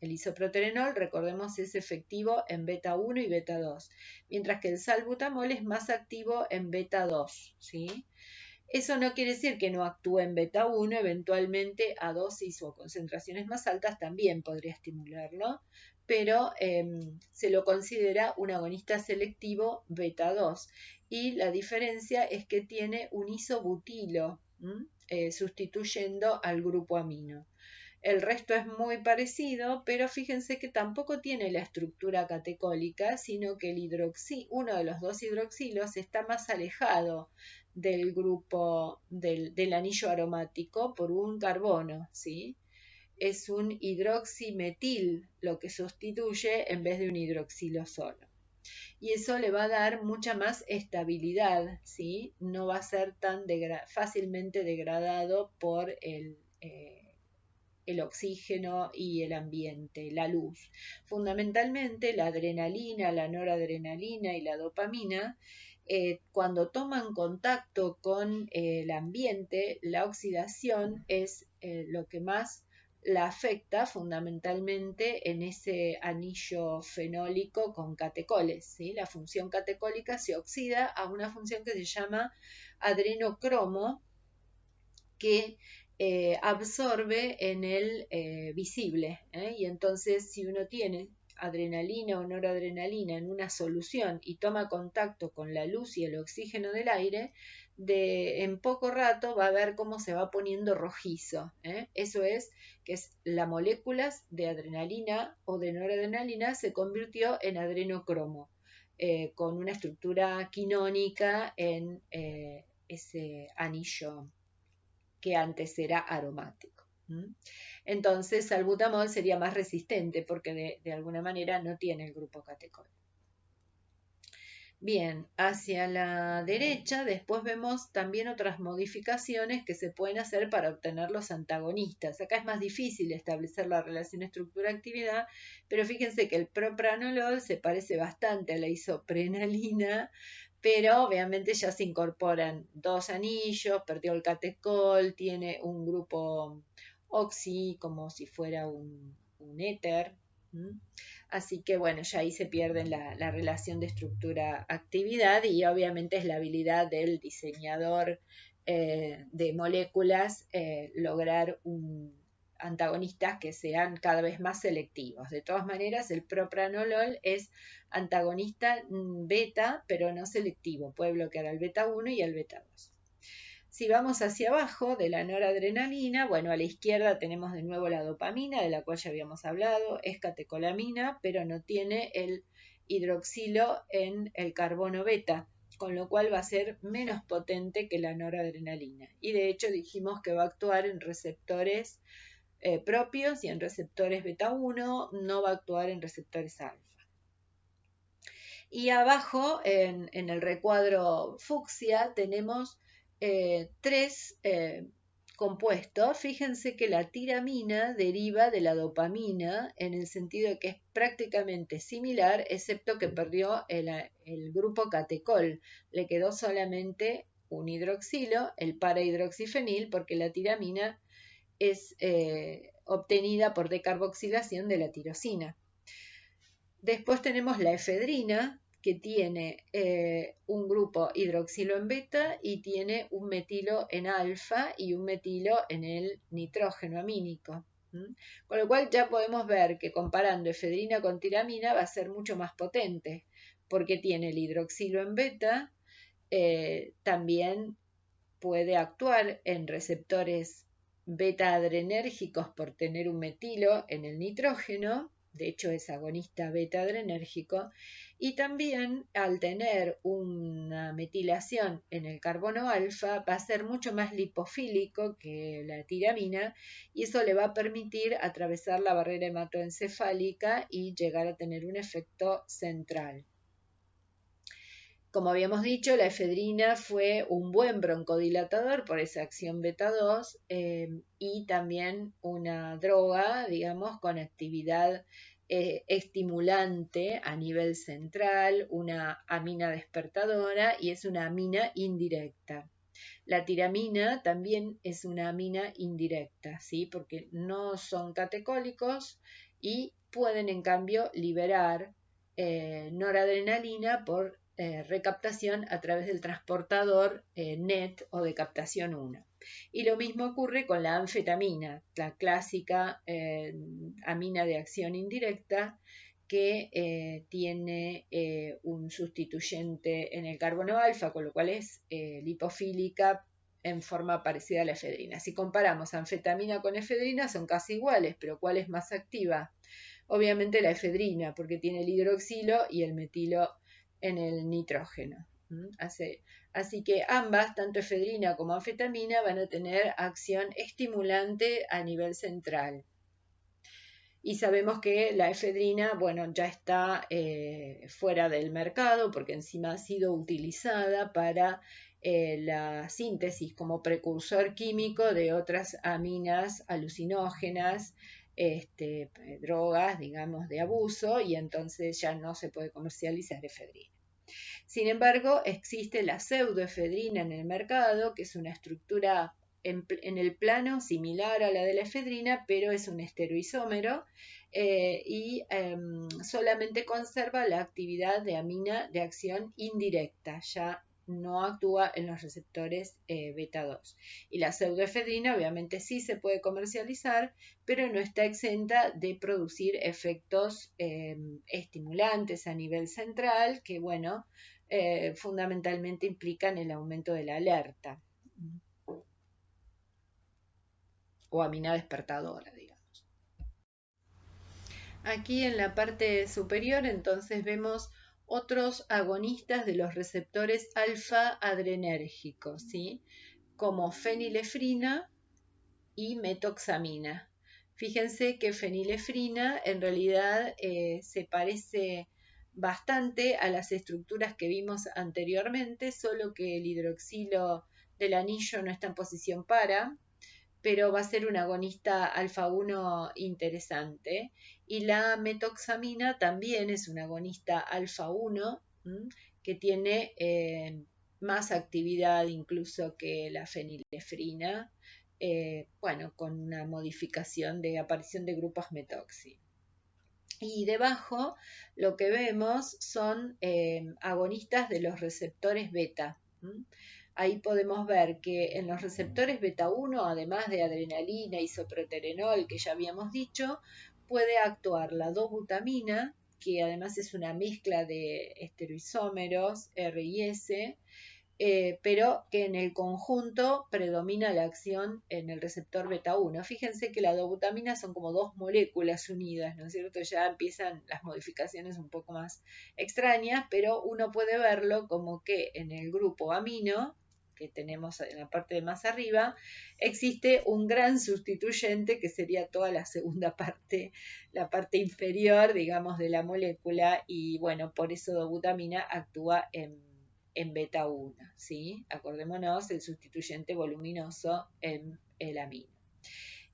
El isoproterenol, recordemos, es efectivo en beta 1 y beta 2, mientras que el salbutamol es más activo en beta 2, ¿sí? Eso no quiere decir que no actúe en beta 1, eventualmente a dosis o concentraciones más altas también podría estimularlo, pero se lo considera un agonista selectivo beta 2 y la diferencia es que tiene un isobutilo sustituyendo al grupo amino. El resto es muy parecido, pero fíjense que tampoco tiene la estructura catecólica, sino que uno de los 2 hidroxilos está más alejado del grupo del anillo aromático por un carbono, ¿sí? Es un hidroximetil lo que sustituye en vez de un hidroxilo solo. Y eso le va a dar mucha más estabilidad, ¿sí? No va a ser tan fácilmente degradado por el oxígeno y el ambiente, la luz. Fundamentalmente la adrenalina, la noradrenalina y la dopamina, cuando toman contacto con el ambiente, la oxidación es lo que más la afecta fundamentalmente en ese anillo fenólico con catecoles, ¿sí? La función catecólica se oxida a una función que se llama adrenocromo, que absorbe en el visible, y entonces si uno tiene adrenalina o noradrenalina en una solución y toma contacto con la luz y el oxígeno del aire, en poco rato va a ver cómo se va poniendo rojizo. Eso es que la molécula de adrenalina o de noradrenalina se convirtió en adrenocromo, con una estructura quinónica en ese anillo que antes era aromático. Entonces, salbutamol sería más resistente porque de alguna manera no tiene el grupo catecol. Bien, hacia la derecha después vemos también otras modificaciones que se pueden hacer para obtener los antagonistas. Acá es más difícil establecer la relación estructura-actividad, pero fíjense que el propranolol se parece bastante a la isoprenalina, pero obviamente ya se incorporan dos anillos, perdió el catecol, tiene un grupo oxi como si fuera un éter. Así que bueno, ya ahí se pierde la relación de estructura-actividad y obviamente es la habilidad del diseñador de moléculas lograr antagonistas que sean cada vez más selectivos. De todas maneras, el propranolol es antagonista beta, pero no selectivo. Puede bloquear al beta 1 y al beta 2. Si vamos hacia abajo de la noradrenalina, bueno, a la izquierda tenemos de nuevo la dopamina, de la cual ya habíamos hablado, es catecolamina, pero no tiene el hidroxilo en el carbono beta, con lo cual va a ser menos potente que la noradrenalina. Y de hecho dijimos que va a actuar en receptores propios y en receptores beta 1, no va a actuar en receptores alfa. Y abajo, en el recuadro fucsia, tenemos tres compuestos. Fíjense que la tiramina deriva de la dopamina en el sentido de que es prácticamente similar, excepto que perdió el grupo catecol. Le quedó solamente un hidroxilo, el parahidroxifenil, porque la tiramina es obtenida por decarboxilación de la tirosina. Después tenemos la efedrina, que tiene un grupo hidroxilo en beta y tiene un metilo en alfa y un metilo en el nitrógeno amínico. Con lo cual ya podemos ver que comparando efedrina con tiramina va a ser mucho más potente, porque tiene el hidroxilo en beta, también puede actuar en receptores beta adrenérgicos por tener un metilo en el nitrógeno, de hecho es agonista beta adrenérgico, y también al tener una metilación en el carbono alfa va a ser mucho más lipofílico que la tiramina y eso le va a permitir atravesar la barrera hematoencefálica y llegar a tener un efecto central. Como habíamos dicho, la efedrina fue un buen broncodilatador por esa acción beta 2 y también una droga, digamos, con actividad estimulante a nivel central, una amina despertadora y es una amina indirecta. La tiramina también es una amina indirecta, ¿sí? Porque no son catecólicos y pueden en cambio liberar noradrenalina por recaptación a través del transportador NET o de captación 1. Y lo mismo ocurre con la anfetamina, la clásica amina de acción indirecta que tiene un sustituyente en el carbono alfa, con lo cual es lipofílica en forma parecida a la efedrina. Si comparamos anfetamina con efedrina son casi iguales, pero ¿cuál es más activa? Obviamente la efedrina, porque tiene el hidroxilo y el metilo en el nitrógeno. Así que ambas, tanto efedrina como anfetamina, van a tener acción estimulante a nivel central. Y sabemos que la efedrina, bueno, ya está fuera del mercado porque encima ha sido utilizada para la síntesis como precursor químico de otras aminas alucinógenas, drogas, digamos, de abuso, y entonces ya no se puede comercializar efedrina. Sin embargo, existe la pseudoefedrina en el mercado, que es una estructura en el plano similar a la de la efedrina, pero es un estereoisómero y solamente conserva la actividad de amina de acción indirecta, ya no actúa en los receptores beta 2. Y la pseudoefedrina obviamente sí se puede comercializar, pero no está exenta de producir efectos estimulantes a nivel central que, bueno, fundamentalmente implican el aumento de la alerta o amina despertadora, digamos. Aquí en la parte superior entonces vemos otros agonistas de los receptores alfa adrenérgicos, ¿sí? Como fenilefrina y metoxamina. Fíjense que fenilefrina en realidad se parece bastante a las estructuras que vimos anteriormente, solo que el hidroxilo del anillo no está en posición para, pero va a ser un agonista alfa 1 interesante. Y la metoxamina también es un agonista alfa 1 que tiene más actividad incluso que la fenilefrina, bueno, con una modificación de aparición de grupos metoxi. Y debajo lo que vemos son agonistas de los receptores beta. Ahí podemos ver que en los receptores beta 1, además de adrenalina, isoproterenol, que ya habíamos dicho, puede actuar la dobutamina, que además es una mezcla de estereoisómeros R y S, pero que en el conjunto predomina la acción en el receptor beta 1. Fíjense que la dobutamina son como dos moléculas unidas, ¿no es cierto? Ya empiezan las modificaciones un poco más extrañas, pero uno puede verlo como que en el grupo amino, que tenemos en la parte de más arriba, existe un gran sustituyente que sería toda la segunda parte, la parte inferior, digamos, de la molécula, y bueno, por eso dobutamina actúa en beta 1, ¿sí? Acordémonos, el sustituyente voluminoso en el amino.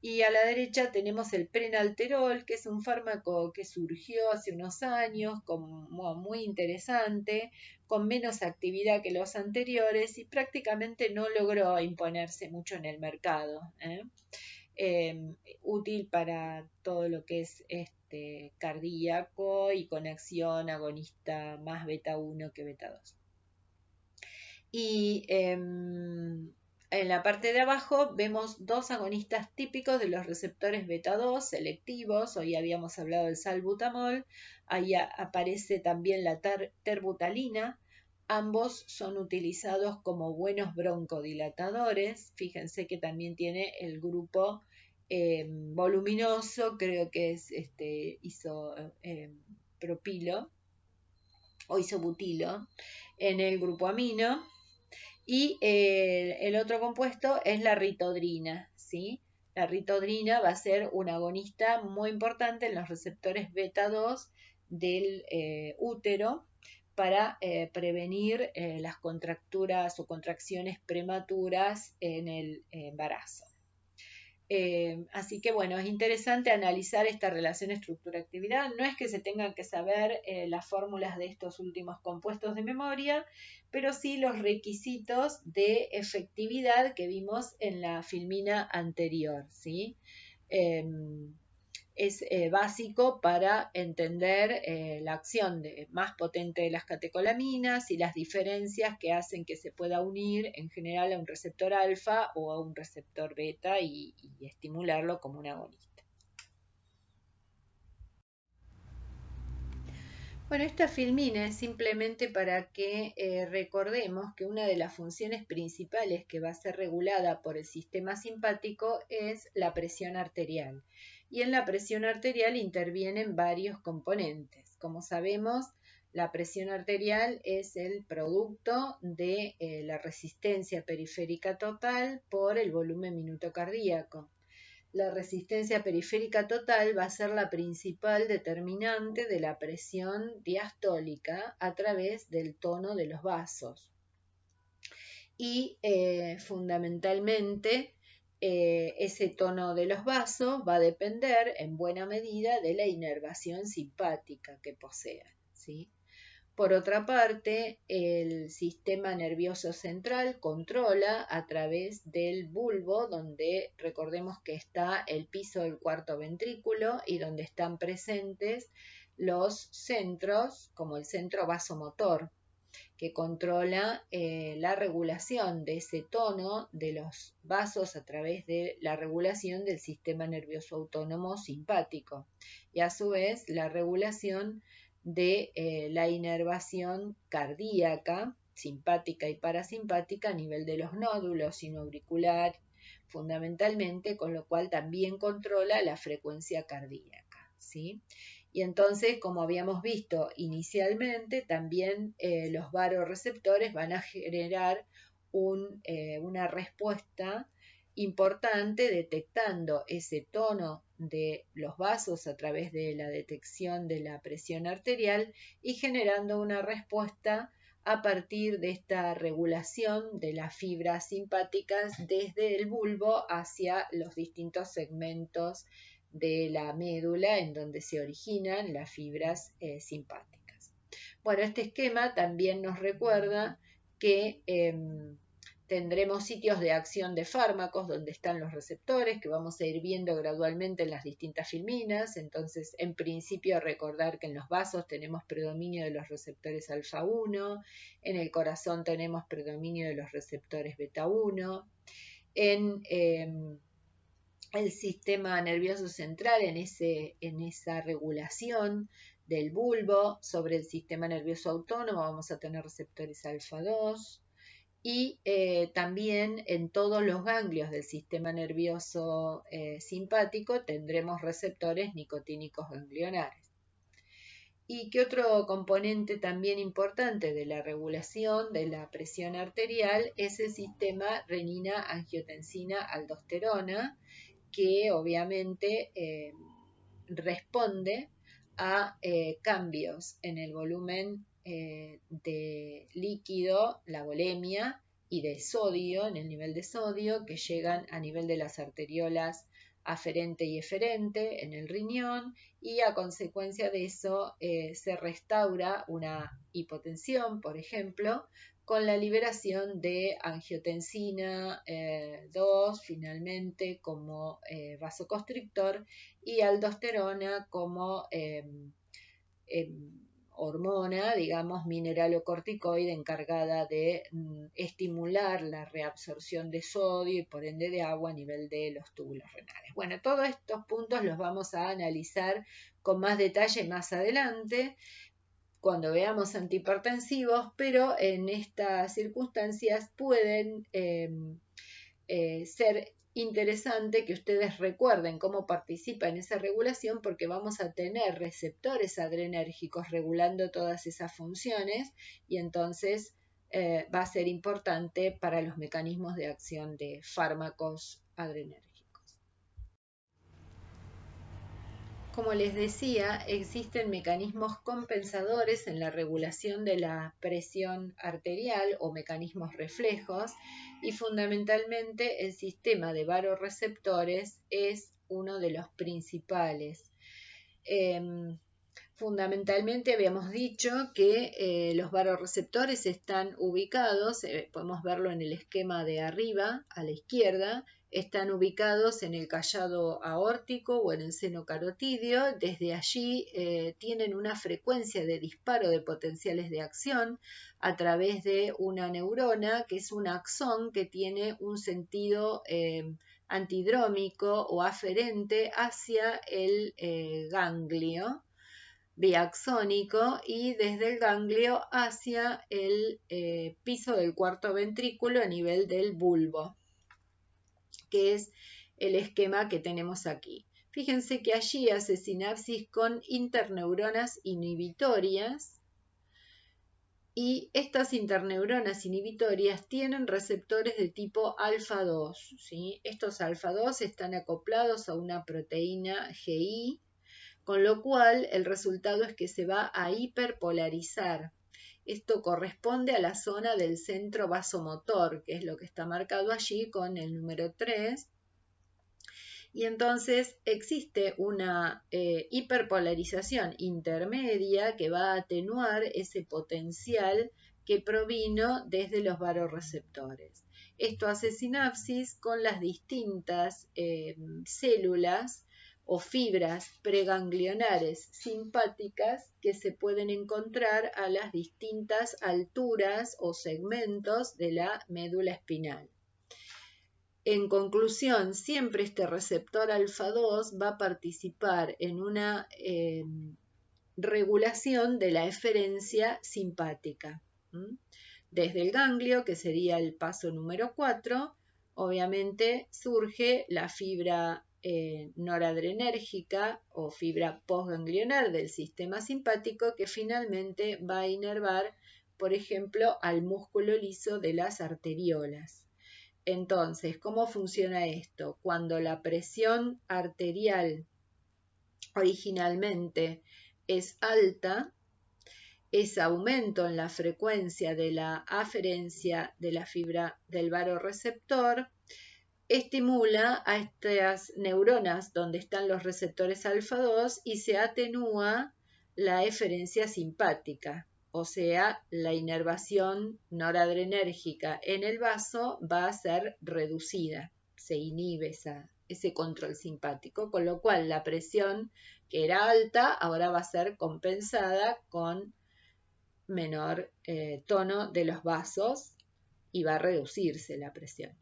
Y a la derecha tenemos el prenalterol, que es un fármaco que surgió hace unos años, como muy interesante, con menos actividad que los anteriores y prácticamente no logró imponerse mucho en el mercado. Útil para todo lo que es cardíaco y con acción agonista más beta 1 que beta 2. Y en la parte de abajo vemos dos agonistas típicos de los receptores beta 2 selectivos. Hoy habíamos hablado del salbutamol. Ahí aparece también la terbutalina. Ambos son utilizados como buenos broncodilatadores. Fíjense que también tiene el grupo voluminoso, creo que es isopropilo o isobutilo en el grupo amino. Y el otro compuesto es la ritodrina, ¿sí? La ritodrina va a ser un agonista muy importante en los receptores beta 2 del útero para prevenir las contracturas o contracciones prematuras en el embarazo. Así que bueno, es interesante analizar esta relación estructura-actividad. No es que se tengan que saber las fórmulas de estos últimos compuestos de memoria, pero sí los requisitos de efectividad que vimos en la filmina anterior, ¿sí? Es básico para entender la acción más potente de las catecolaminas y las diferencias que hacen que se pueda unir en general a un receptor alfa o a un receptor beta y estimularlo como un agonista. Bueno, esta filmina es simplemente para que recordemos que una de las funciones principales que va a ser regulada por el sistema simpático es la presión arterial. Y en la presión arterial intervienen varios componentes. Como sabemos, la presión arterial es el producto de la resistencia periférica total por el volumen minuto cardíaco. La resistencia periférica total va a ser la principal determinante de la presión diastólica a través del tono de los vasos. Y fundamentalmente ese tono de los vasos va a depender en buena medida de la inervación simpática que posean, ¿sí? Por otra parte, el sistema nervioso central controla a través del bulbo, donde recordemos que está el piso del cuarto ventrículo y donde están presentes los centros, como el centro vasomotor, que controla la regulación de ese tono de los vasos a través de la regulación del sistema nervioso autónomo simpático y a su vez la regulación de la inervación cardíaca, simpática y parasimpática a nivel de los nódulos sinoauricular fundamentalmente, con lo cual también controla la frecuencia cardíaca, ¿sí? Y entonces, como habíamos visto inicialmente, también los varoreceptores van a generar una respuesta importante detectando ese tono de los vasos a través de la detección de la presión arterial y generando una respuesta a partir de esta regulación de las fibras simpáticas desde el bulbo hacia los distintos segmentos de la médula en donde se originan las fibras simpáticas. Bueno, este esquema también nos recuerda que tendremos sitios de acción de fármacos donde están los receptores que vamos a ir viendo gradualmente en las distintas filminas. Entonces, en principio, recordar que en los vasos tenemos predominio de los receptores alfa 1, en el corazón tenemos predominio de los receptores beta 1, en el sistema nervioso central, en esa regulación del bulbo sobre el sistema nervioso autónomo, vamos a tener receptores alfa 2, y también en todos los ganglios del sistema nervioso simpático tendremos receptores nicotínicos ganglionares. ¿Y qué otro componente también importante de la regulación de la presión arterial es el sistema renina-angiotensina-aldosterona, que obviamente responde a cambios en el volumen de líquido, la volemia, y de sodio, en el nivel de sodio, que llegan a nivel de las arteriolas aferente y eferente en el riñón, y a consecuencia de eso se restaura una hipotensión, por ejemplo, con la liberación de angiotensina 2 finalmente como vasoconstrictor y aldosterona como hormona, digamos, mineralocorticoide encargada de estimular la reabsorción de sodio y por ende de agua a nivel de los túbulos renales. Bueno, todos estos puntos los vamos a analizar con más detalle más adelante cuando veamos antihipertensivos, pero en estas circunstancias pueden ser interesante que ustedes recuerden cómo participa en esa regulación, porque vamos a tener receptores adrenérgicos regulando todas esas funciones y entonces va a ser importante para los mecanismos de acción de fármacos adrenérgicos. Como les decía, existen mecanismos compensadores en la regulación de la presión arterial o mecanismos reflejos, y fundamentalmente el sistema de varoreceptores es uno de los principales. Fundamentalmente habíamos dicho que los varoreceptores están ubicados, podemos verlo en el esquema de arriba a la izquierda, están ubicados en el callado aórtico o en el seno carotídeo. Desde allí tienen una frecuencia de disparo de potenciales de acción a través de una neurona que es un axón que tiene un sentido antidrómico o aferente hacia el ganglio biaxónico y desde el ganglio hacia el piso del cuarto ventrículo a nivel del bulbo, que es el esquema que tenemos aquí. Fíjense que allí hace sinapsis con interneuronas inhibitorias y estas interneuronas inhibitorias tienen receptores de tipo alfa 2, ¿sí? Estos alfa 2 están acoplados a una proteína GI, con lo cual el resultado es que se va a hiperpolarizar. Esto corresponde a la zona del centro vasomotor, que es lo que está marcado allí con el número 3. Y entonces existe una hiperpolarización intermedia que va a atenuar ese potencial que provino desde los varoreceptores. Esto hace sinapsis con las distintas células o fibras preganglionares simpáticas que se pueden encontrar a las distintas alturas o segmentos de la médula espinal. En conclusión, siempre este receptor alfa 2 va a participar en una regulación de la eferencia simpática. Desde el ganglio, que sería el paso número 4, obviamente surge la fibra noradrenérgica o fibra postganglionar del sistema simpático, que finalmente va a inervar, por ejemplo, al músculo liso de las arteriolas. Entonces, ¿cómo funciona esto? Cuando la presión arterial originalmente es alta, ese aumento en la frecuencia de la aferencia de la fibra del varoreceptor estimula a estas neuronas donde están los receptores alfa 2 y se atenúa la eferencia simpática, o sea, la inervación noradrenérgica en el vaso va a ser reducida, se inhibe ese control simpático, con lo cual la presión que era alta ahora va a ser compensada con menor tono de los vasos y va a reducirse la presión.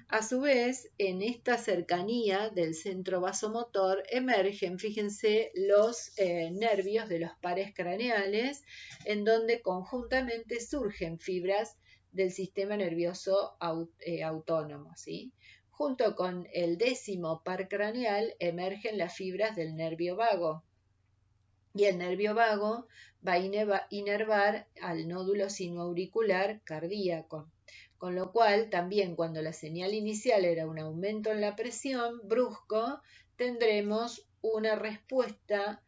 A su vez, en esta cercanía del centro vasomotor emergen, fíjense, los nervios de los pares craneales, en donde conjuntamente surgen fibras del sistema nervioso autónomo, ¿sí? Junto con el 10º par craneal emergen las fibras del nervio vago, y el nervio vago va a inervar al nódulo sinoauricular cardíaco. Con lo cual, también cuando la señal inicial era un aumento en la presión brusco, tendremos una respuesta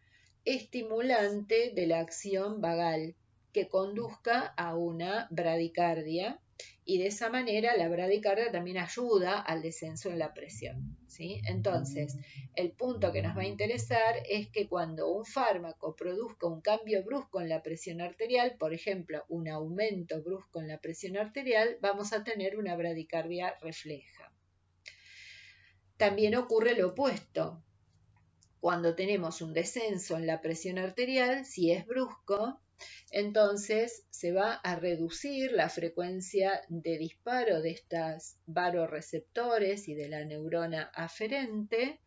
estimulante de la acción vagal que conduzca a una bradicardia, y de esa manera la bradicardia también ayuda al descenso en la presión, ¿sí? Entonces, el punto que nos va a interesar es que cuando un fármaco produzca un cambio brusco en la presión arterial, por ejemplo, un aumento brusco en la presión arterial, vamos a tener una bradicardia refleja. También ocurre lo opuesto. Cuando tenemos un descenso en la presión arterial, si es brusco, entonces se va a reducir la frecuencia de disparo de estos varoreceptores y de la neurona aferente,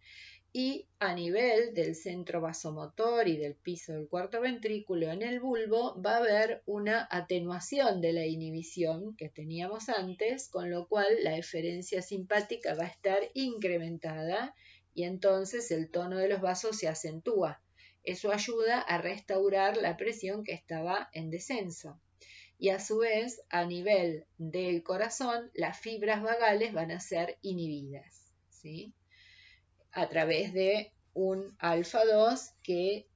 y a nivel del centro vasomotor y del piso del cuarto ventrículo en el bulbo va a haber una atenuación de la inhibición que teníamos antes, con lo cual la eferencia simpática va a estar incrementada y entonces el tono de los vasos se acentúa. Eso ayuda a restaurar la presión que estaba en descenso. Y a su vez, a nivel del corazón, las fibras vagales van a ser inhibidas, ¿sí? A través de un alfa 2 que,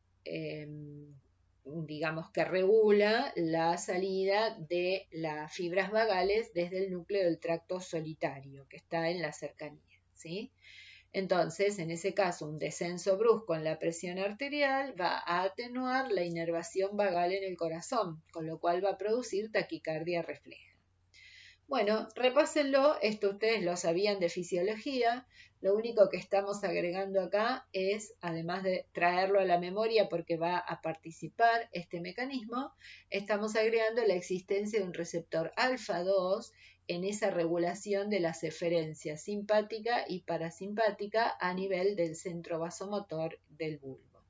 digamos que regula la salida de las fibras vagales desde el núcleo del tracto solitario, que está en la cercanía, ¿sí? Entonces, en ese caso, un descenso brusco en la presión arterial va a atenuar la inervación vagal en el corazón, con lo cual va a producir taquicardia refleja. Bueno, repásenlo, esto ustedes lo sabían de fisiología, lo único que estamos agregando acá es, además de traerlo a la memoria porque va a participar este mecanismo, estamos agregando la existencia de un receptor alfa 2 en esa regulación de las eferencias simpática y parasimpática a nivel del centro vasomotor del bulbo.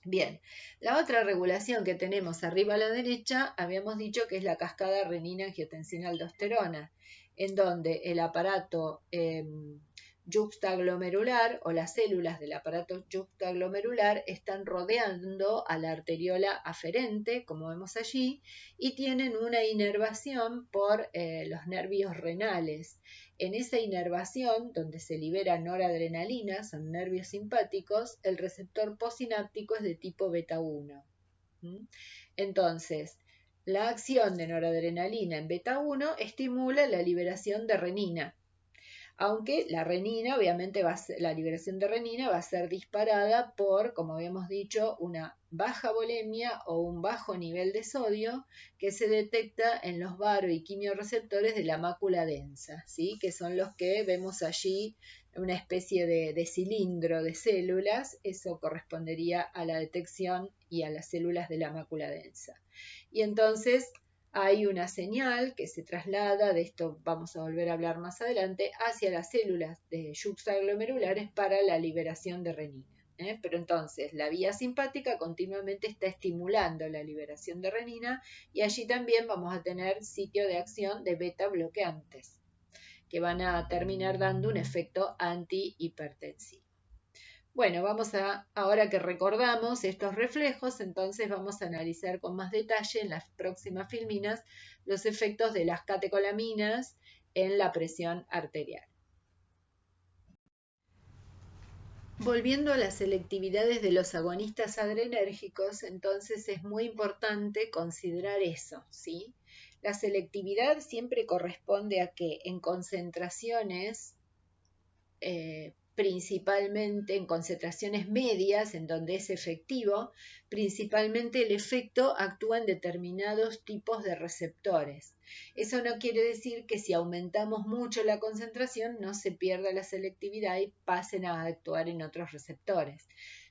Bien, la otra regulación que tenemos arriba a la derecha, habíamos dicho que es la cascada renina-angiotensina-aldosterona, en donde el aparato yuxtaglomerular o las células del aparato yuxtaglomerular están rodeando a la arteriola aferente, como vemos allí, y tienen una inervación por los nervios renales. En esa inervación, donde se libera noradrenalina, son nervios simpáticos, el receptor postsináptico es de tipo beta 1. Entonces, la acción de noradrenalina en beta 1 estimula la liberación de renina, aunque la renina, obviamente, la liberación de renina va a ser disparada por, como habíamos dicho, una baja volemia o un bajo nivel de sodio que se detecta en los baro y quimioreceptores de la mácula densa, ¿sí? Que son los que vemos allí, una especie de cilindro de células. Eso correspondería a la detección y a las células de la mácula densa. Y entonces hay una señal que se traslada, de esto vamos a volver a hablar más adelante, hacia las células de yuxtaglomerulares para la liberación de renina. Pero entonces la vía simpática continuamente está estimulando la liberación de renina y allí también vamos a tener sitio de acción de beta bloqueantes que van a terminar dando un efecto antihipertensivo. Bueno, ahora que recordamos estos reflejos, entonces vamos a analizar con más detalle en las próximas filminas los efectos de las catecolaminas en la presión arterial. Volviendo a las selectividades de los agonistas adrenérgicos, entonces es muy importante considerar eso, ¿sí? La selectividad siempre corresponde a que en concentraciones, principalmente en concentraciones medias, en donde es efectivo, principalmente el efecto actúa en determinados tipos de receptores. Eso no quiere decir que si aumentamos mucho la concentración no se pierda la selectividad y pasen a actuar en otros receptores.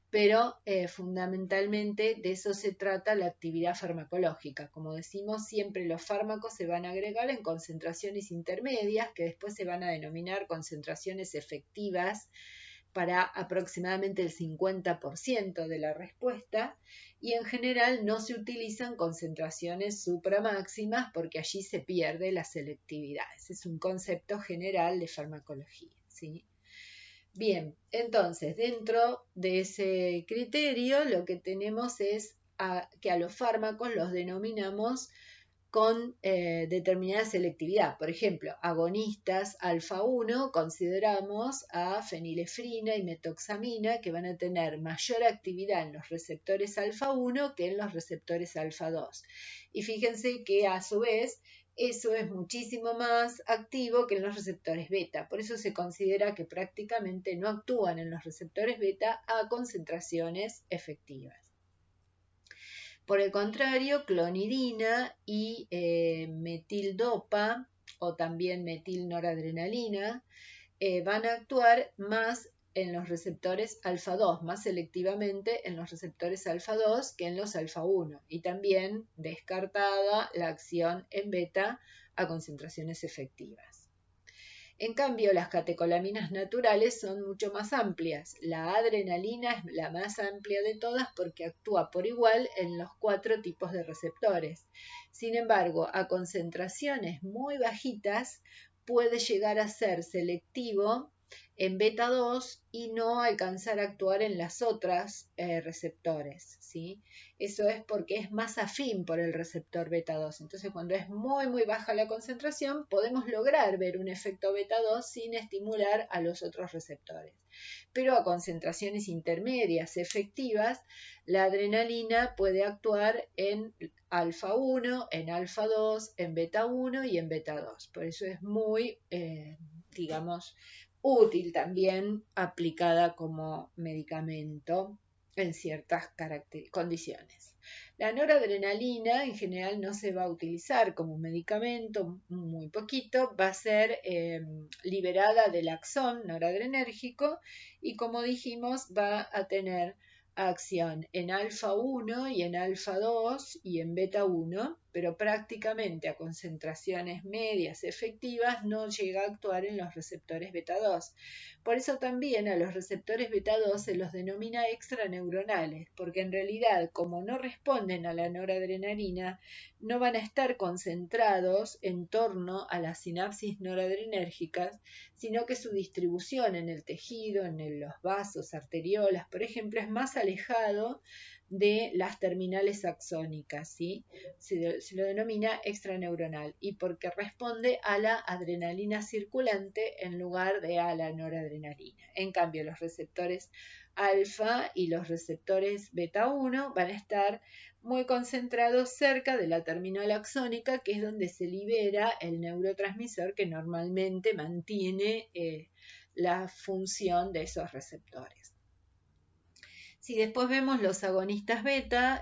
Pero fundamentalmente de eso se trata la actividad farmacológica. Como decimos, siempre los fármacos se van a agregar en concentraciones intermedias, que después se van a denominar concentraciones efectivas para aproximadamente el 50% de la respuesta, y en general no se utilizan concentraciones supramáximas porque allí se pierde la selectividad. Ese es un concepto general de farmacología, ¿sí? Bien, entonces dentro de ese criterio lo que tenemos es que a los fármacos los denominamos con determinada selectividad. Por ejemplo, agonistas alfa-1 consideramos a fenilefrina y metoxamina que van a tener mayor actividad en los receptores alfa-1 que en los receptores alfa-2. Y fíjense que a su vez eso es muchísimo más activo que en los receptores beta. Por eso se considera que prácticamente no actúan en los receptores beta a concentraciones efectivas. Por el contrario, clonidina y metildopa o también metilnoradrenalina van a actuar más en los receptores alfa-2, más selectivamente en los receptores alfa-2 que en los alfa-1, y también descartada la acción en beta a concentraciones efectivas. En cambio, las catecolaminas naturales son mucho más amplias. La adrenalina es la más amplia de todas porque actúa por igual en los 4 tipos de receptores. Sin embargo, a concentraciones muy bajitas puede llegar a ser selectivo en beta 2 y no alcanzar a actuar en las otras receptores, ¿sí? Eso es porque es más afín por el receptor beta 2. Entonces, cuando es muy baja la concentración, podemos lograr ver un efecto beta 2 sin estimular a los otros receptores. Pero a concentraciones intermedias efectivas, la adrenalina puede actuar en alfa 1, en alfa 2, en beta 1 y en beta 2. Por eso es muy, útil también aplicada como medicamento en ciertas condiciones. La noradrenalina en general no se va a utilizar como medicamento, muy poquito, va a ser liberada del axón noradrenérgico y como dijimos va a tener acción en alfa 1 y en alfa 2 y en beta 1, pero prácticamente a concentraciones medias efectivas no llega a actuar en los receptores beta 2. Por eso también a los receptores beta 2 se los denomina extraneuronales, porque en realidad como no responden a la noradrenalina, no van a estar concentrados en torno a las sinapsis noradrenérgicas, sino que su distribución en el tejido, en los vasos, arteriolas, por ejemplo, es más alejado de las terminales axónicas, ¿sí? Se lo denomina extraneuronal y porque responde a la adrenalina circulante en lugar de a la noradrenalina. En cambio, los receptores alfa y los receptores beta 1 van a estar muy concentrados cerca de la terminal axónica, que es donde se libera el neurotransmisor que normalmente mantiene la función de esos receptores. Si después vemos los agonistas beta,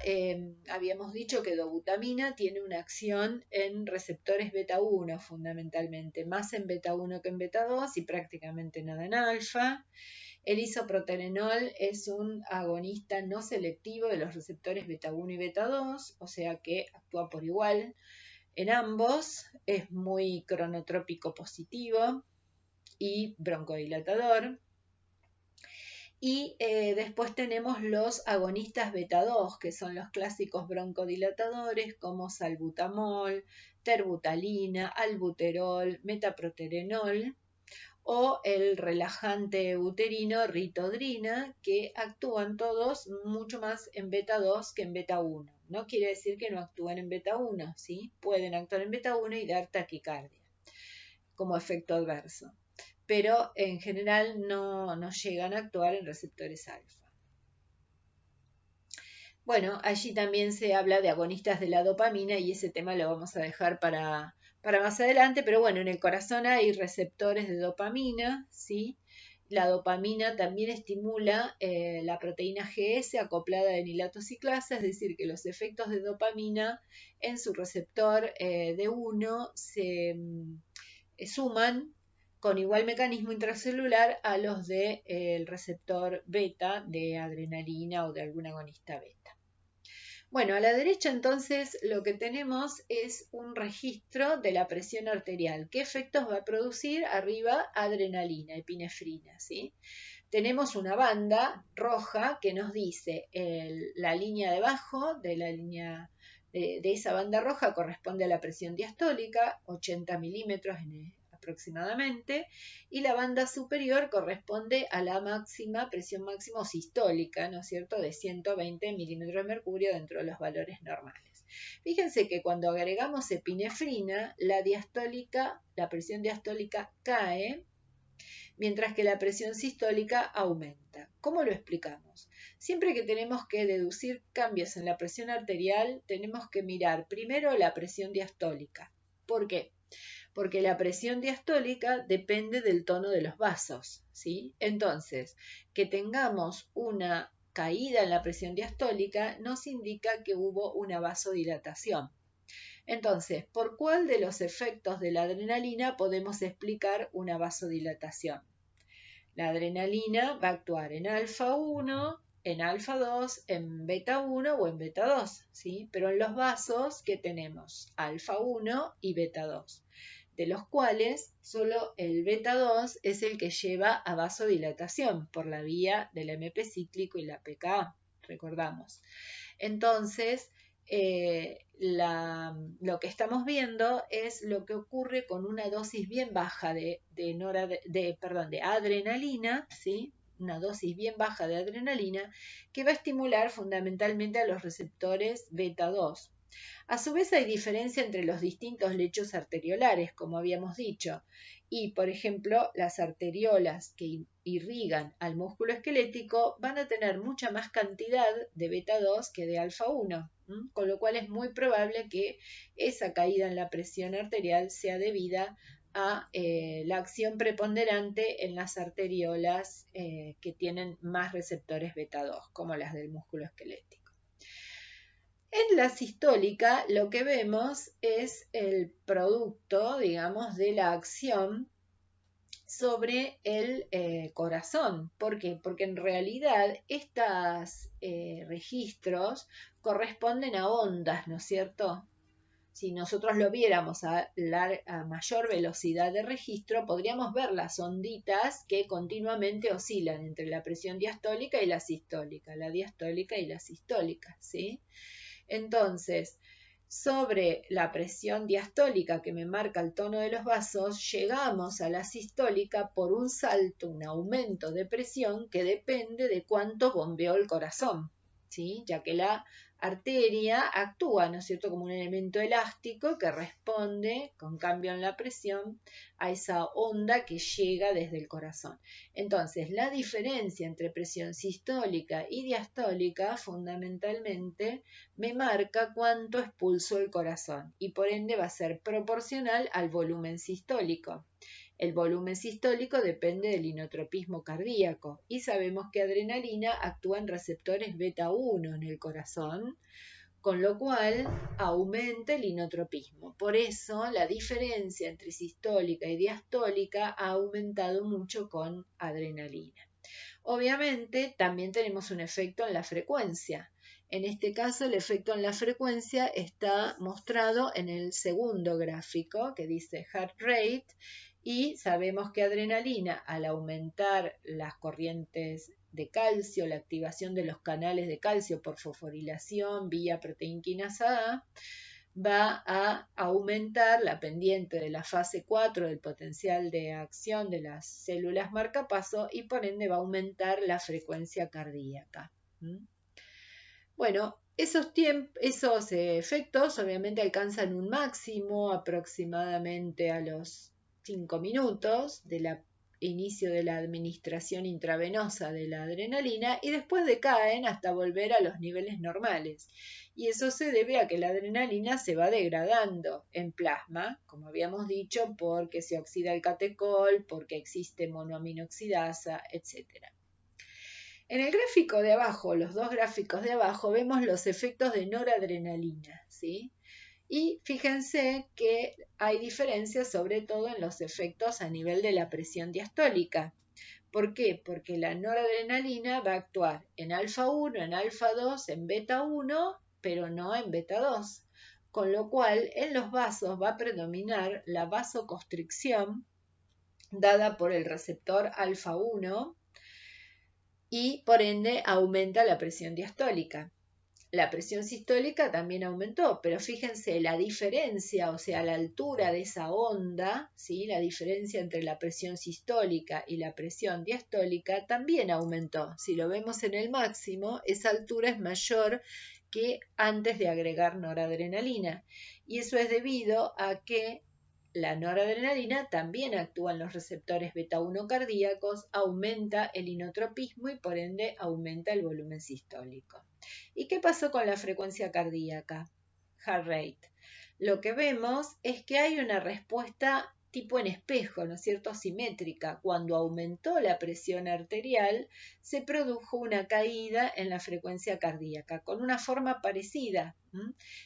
habíamos dicho que dobutamina tiene una acción en receptores beta 1 fundamentalmente, más en beta 1 que en beta 2 y prácticamente nada en alfa. El isoproterenol es un agonista no selectivo de los receptores beta 1 y beta 2, o sea que actúa por igual en ambos, es muy cronotrópico positivo y broncodilatador. Y después tenemos los agonistas beta 2, que son los clásicos broncodilatadores como salbutamol, terbutalina, albuterol, metaproterenol, o el relajante uterino ritodrina, que actúan todos mucho más en beta 2 que en beta 1. No quiere decir que no actúen en beta 1, ¿sí? Pueden actuar en beta 1 y dar taquicardia como efecto adverso, pero en general no llegan a actuar en receptores alfa. Bueno, allí también se habla de agonistas de la dopamina y ese tema lo vamos a dejar para más adelante, pero bueno, en el corazón hay receptores de dopamina, ¿sí? La dopamina también estimula la proteína GS acoplada en hilatociclasa, es decir, que los efectos de dopamina en su receptor D1 se suman con igual mecanismo intracelular a los del receptor beta de adrenalina o de algún agonista beta. Bueno, a la derecha entonces lo que tenemos es un registro de la presión arterial. ¿Qué efectos va a producir? Arriba adrenalina, epinefrina, ¿sí? Tenemos una banda roja que nos dice la línea debajo de la línea de esa banda roja corresponde a la presión diastólica, 80 milímetros aproximadamente, y la banda superior corresponde a la presión máxima sistólica, ¿no es cierto?, de 120 milímetros de mercurio dentro de los valores normales. Fíjense que cuando agregamos epinefrina, la presión diastólica cae, mientras que la presión sistólica aumenta. ¿Cómo lo explicamos? Siempre que tenemos que deducir cambios en la presión arterial, tenemos que mirar primero la presión diastólica. ¿Por qué? Porque la presión diastólica depende del tono de los vasos, ¿sí? Entonces, que tengamos una caída en la presión diastólica nos indica que hubo una vasodilatación. Entonces, ¿por cuál de los efectos de la adrenalina podemos explicar una vasodilatación? La adrenalina va a actuar en alfa 1, en alfa 2, en beta 1 o en beta 2, ¿sí? Pero en los vasos, ¿qué tenemos? Alfa 1 y beta 2, de los cuales solo el beta 2 es el que lleva a vasodilatación por la vía del MP cíclico y la PKA, recordamos. Entonces, lo que estamos viendo es lo que ocurre con una dosis bien baja de adrenalina, ¿sí? Una dosis bien baja de adrenalina que va a estimular fundamentalmente a los receptores beta 2. A su vez hay diferencia entre los distintos lechos arteriolares, como habíamos dicho, y por ejemplo las arteriolas que irrigan al músculo esquelético van a tener mucha más cantidad de beta 2 que de alfa 1, con lo cual es muy probable que esa caída en la presión arterial sea debida a la acción preponderante en las arteriolas que tienen más receptores beta 2, como las del músculo esquelético. En la sistólica lo que vemos es el producto, digamos, de la acción sobre el corazón. ¿Por qué? Porque en realidad estos registros corresponden a ondas, ¿no es cierto? Si nosotros lo viéramos a mayor velocidad de registro, podríamos ver las onditas que continuamente oscilan entre la presión diastólica y la sistólica, la diastólica y la sistólica, ¿sí? Entonces, sobre la presión diastólica que me marca el tono de los vasos, llegamos a la sistólica por un salto, un aumento de presión que depende de cuánto bombeó el corazón, ¿sí? Ya que la arteria actúa, ¿no es cierto?, como un elemento elástico que responde con cambio en la presión a esa onda que llega desde el corazón. Entonces, la diferencia entre presión sistólica y diastólica fundamentalmente me marca cuánto expulsó el corazón y por ende va a ser proporcional al volumen sistólico. El volumen sistólico depende del inotropismo cardíaco y sabemos que adrenalina actúa en receptores beta 1 en el corazón, con lo cual aumenta el inotropismo. Por eso la diferencia entre sistólica y diastólica ha aumentado mucho con adrenalina. Obviamente también tenemos un efecto en la frecuencia. En este caso el efecto en la frecuencia está mostrado en el segundo gráfico que dice heart rate, y sabemos que adrenalina, al aumentar las corrientes de calcio, la activación de los canales de calcio por fosforilación vía proteínquinasa A, va a aumentar la pendiente de la fase 4 del potencial de acción de las células marcapaso y por ende va a aumentar la frecuencia cardíaca. Bueno, esos efectos obviamente alcanzan un máximo aproximadamente a los 5 minutos del inicio de la administración intravenosa de la adrenalina y después decaen hasta volver a los niveles normales. Y eso se debe a que la adrenalina se va degradando en plasma, como habíamos dicho, porque se oxida el catecol, porque existe monoaminoxidasa, etc. En el gráfico de abajo, los dos gráficos de abajo, vemos los efectos de noradrenalina, ¿sí? Y fíjense que hay diferencias sobre todo en los efectos a nivel de la presión diastólica. ¿Por qué? Porque la noradrenalina va a actuar en alfa 1, en alfa 2, en beta 1, pero no en beta 2. Con lo cual, en los vasos va a predominar la vasoconstricción dada por el receptor alfa 1 y por ende aumenta la presión diastólica. La presión sistólica también aumentó, pero fíjense la diferencia, o sea, la altura de esa onda, ¿sí? La diferencia entre la presión sistólica y la presión diastólica también aumentó. Si lo vemos en el máximo, esa altura es mayor que antes de agregar noradrenalina. Y eso es debido a que la noradrenalina también actúa en los receptores beta 1 cardíacos, aumenta el inotropismo y por ende aumenta el volumen sistólico. ¿Y qué pasó con la frecuencia cardíaca? Heart rate. Lo que vemos es que hay una respuesta tipo en espejo, ¿no es cierto?, simétrica. Cuando aumentó la presión arterial, se produjo una caída en la frecuencia cardíaca, con una forma parecida.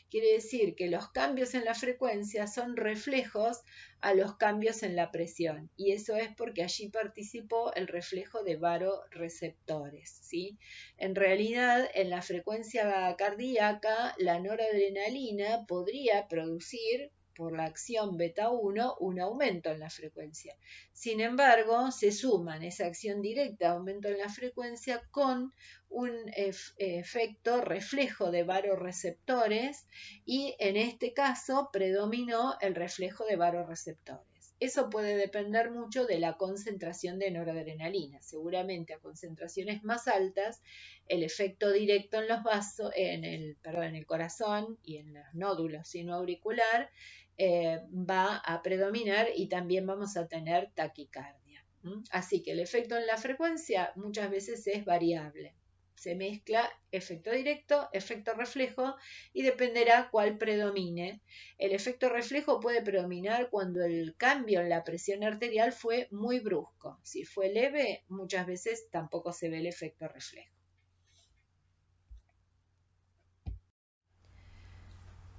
Quiere decir que los cambios en la frecuencia son reflejos a los cambios en la presión, y eso es porque allí participó el reflejo de varoreceptores, ¿sí? En realidad, en la frecuencia cardíaca, la noradrenalina podría producir por la acción beta 1 un aumento en la frecuencia. Sin embargo, se suman esa acción directa, aumento en la frecuencia, con un efecto reflejo de varoreceptores y en este caso predominó el reflejo de varoreceptores. Eso puede depender mucho de la concentración de noradrenalina. Seguramente a concentraciones más altas, el efecto directo en los vasos, en el corazón y en los nódulos sinoauricular va a predominar y también vamos a tener taquicardia. Así que el efecto en la frecuencia muchas veces es variable. Se mezcla efecto directo, efecto reflejo y dependerá cuál predomine. El efecto reflejo puede predominar cuando el cambio en la presión arterial fue muy brusco. Si fue leve, muchas veces tampoco se ve el efecto reflejo.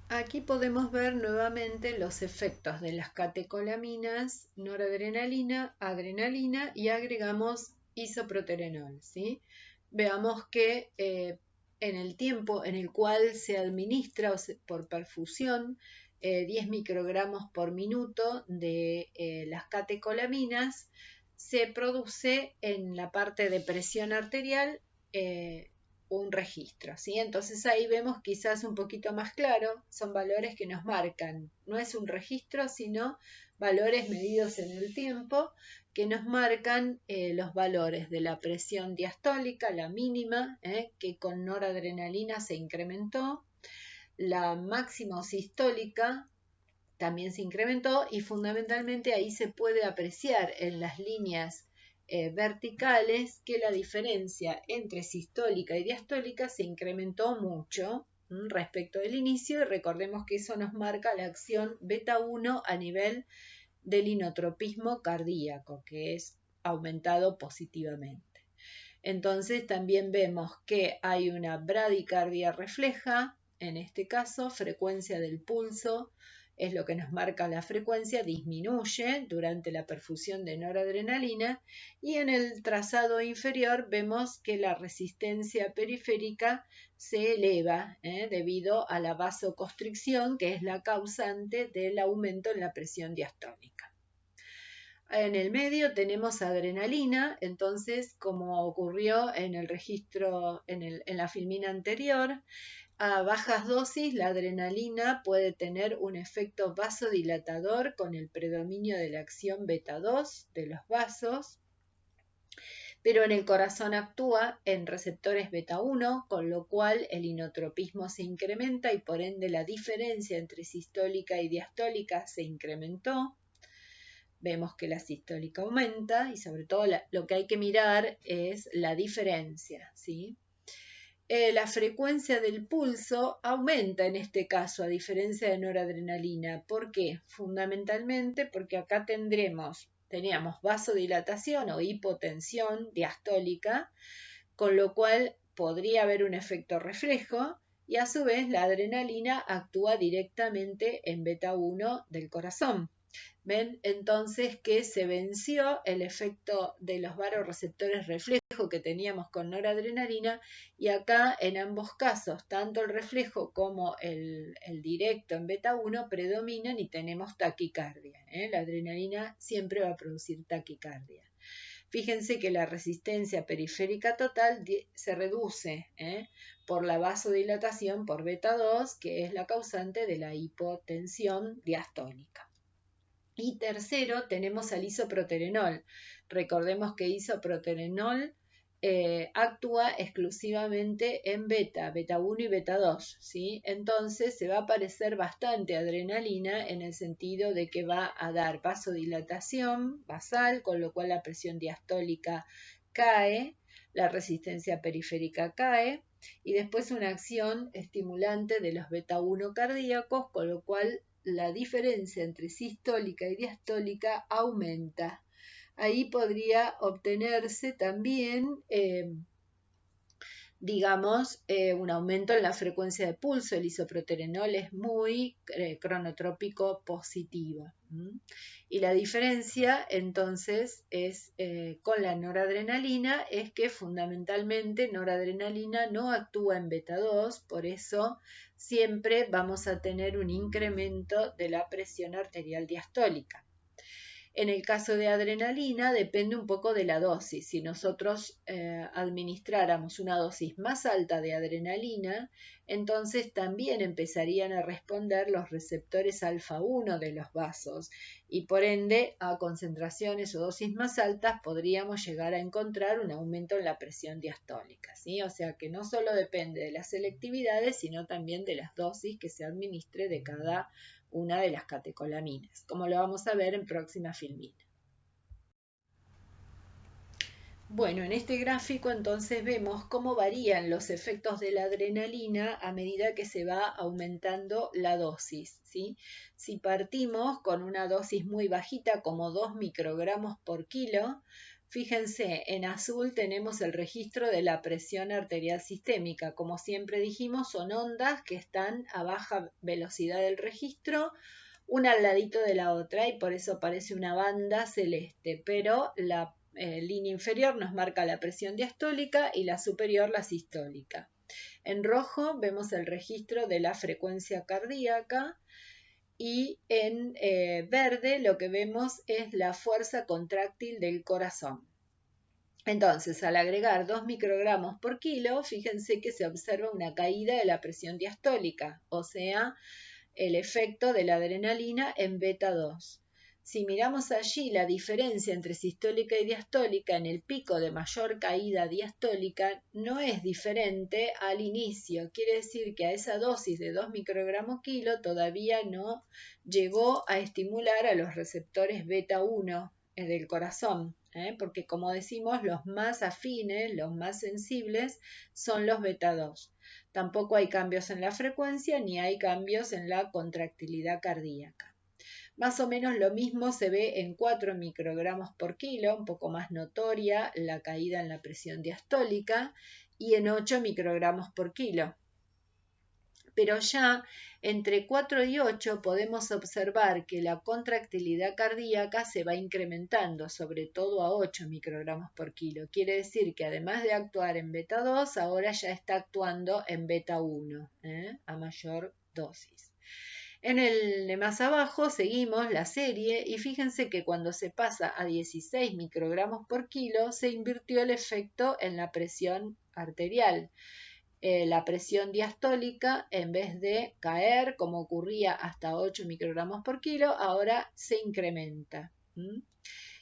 Aquí podemos ver nuevamente los efectos de las catecolaminas, noradrenalina, adrenalina y agregamos isoproterenol, ¿sí? Veamos que en el tiempo en el cual se administra por perfusión 10 microgramos por minuto de las catecolaminas, se produce en la parte de presión arterial un registro, ¿sí? Entonces ahí vemos quizás un poquito más claro, son valores que nos marcan, no es un registro, sino valores medidos en el tiempo que nos marcan los valores de la presión diastólica, la mínima, que con noradrenalina se incrementó, la máxima sistólica también se incrementó y fundamentalmente ahí se puede apreciar en las líneas verticales que la diferencia entre sistólica y diastólica se incrementó mucho respecto del inicio y recordemos que eso nos marca la acción beta 1 a nivel del inotropismo cardíaco, que es aumentado positivamente. Entonces también vemos que hay una bradicardia refleja, en este caso frecuencia del pulso, es lo que nos marca la frecuencia, disminuye durante la perfusión de noradrenalina y en el trazado inferior vemos que la resistencia periférica se eleva debido a la vasoconstricción, que es la causante del aumento en la presión diastólica. En el medio tenemos adrenalina, entonces como ocurrió en el registro, en la filmina anterior, a bajas dosis la adrenalina puede tener un efecto vasodilatador con el predominio de la acción beta 2 de los vasos, pero en el corazón actúa en receptores beta 1, con lo cual el inotropismo se incrementa y por ende la diferencia entre sistólica y diastólica se incrementó. Vemos que la sistólica aumenta y sobre todo lo que hay que mirar es la diferencia, ¿sí? La frecuencia del pulso aumenta en este caso, a diferencia de noradrenalina. ¿Por qué? Fundamentalmente porque acá teníamos vasodilatación o hipotensión diastólica, con lo cual podría haber un efecto reflejo y a su vez la adrenalina actúa directamente en beta 1 del corazón. ¿Ven? Entonces que se venció el efecto de los vasoreceptores reflejo que teníamos con noradrenalina y acá en ambos casos, tanto el reflejo como el directo en beta 1 predominan y tenemos taquicardia. La adrenalina siempre va a producir taquicardia. Fíjense que la resistencia periférica total se reduce por la vasodilatación por beta 2, que es la causante de la hipotensión diastólica. Y tercero, tenemos al isoproterenol. Recordemos que isoproterenol actúa exclusivamente en beta 1 y beta 2, ¿sí? Entonces se va a parecer bastante a adrenalina en el sentido de que va a dar vasodilatación basal, con lo cual la presión diastólica cae, la resistencia periférica cae, y después una acción estimulante de los beta 1 cardíacos, con lo cual la diferencia entre sistólica y diastólica aumenta. Ahí podría obtenerse también, un aumento en la frecuencia de pulso. El isoproterenol es muy cronotrópico positivo. Y la diferencia entonces es con la noradrenalina es que fundamentalmente noradrenalina no actúa en beta 2, por eso siempre vamos a tener un incremento de la presión arterial diastólica. En el caso de adrenalina depende un poco de la dosis. Si nosotros administráramos una dosis más alta de adrenalina, entonces también empezarían a responder los receptores alfa 1 de los vasos y por ende a concentraciones o dosis más altas podríamos llegar a encontrar un aumento en la presión diastólica, ¿sí? O sea que no solo depende de las selectividades, sino también de las dosis que se administre de cada una de las catecolaminas, como lo vamos a ver en próxima filmina. Bueno, en este gráfico entonces vemos cómo varían los efectos de la adrenalina a medida que se va aumentando la dosis, ¿sí? Si partimos con una dosis muy bajita, como 2 microgramos por kilo, fíjense, en azul tenemos el registro de la presión arterial sistémica. Como siempre dijimos, son ondas que están a baja velocidad del registro, una al ladito de la otra, y por eso parece una banda celeste, pero la línea inferior nos marca la presión diastólica y la superior la sistólica. En rojo vemos el registro de la frecuencia cardíaca y en verde lo que vemos es la fuerza contráctil del corazón. Entonces, al agregar 2 microgramos por kilo, fíjense que se observa una caída de la presión diastólica, o sea, el efecto de la adrenalina en beta 2. Si miramos allí la diferencia entre sistólica y diastólica en el pico de mayor caída diastólica, no es diferente al inicio. Quiere decir que a esa dosis de 2 microgramos kilo todavía no llegó a estimular a los receptores beta 1 del corazón, porque como decimos, los más afines, los más sensibles son los beta 2. Tampoco hay cambios en la frecuencia ni hay cambios en la contractilidad cardíaca. Más o menos lo mismo se ve en 4 microgramos por kilo, un poco más notoria la caída en la presión diastólica, y en 8 microgramos por kilo. Pero ya entre 4 y 8 podemos observar que la contractilidad cardíaca se va incrementando, sobre todo a 8 microgramos por kilo. Quiere decir que además de actuar en beta 2, ahora ya está actuando en beta 1, a mayor dosis. En el de más abajo seguimos la serie y fíjense que cuando se pasa a 16 microgramos por kilo se invirtió el efecto en la presión arterial. La presión diastólica, en vez de caer como ocurría hasta 8 microgramos por kilo, ahora se incrementa.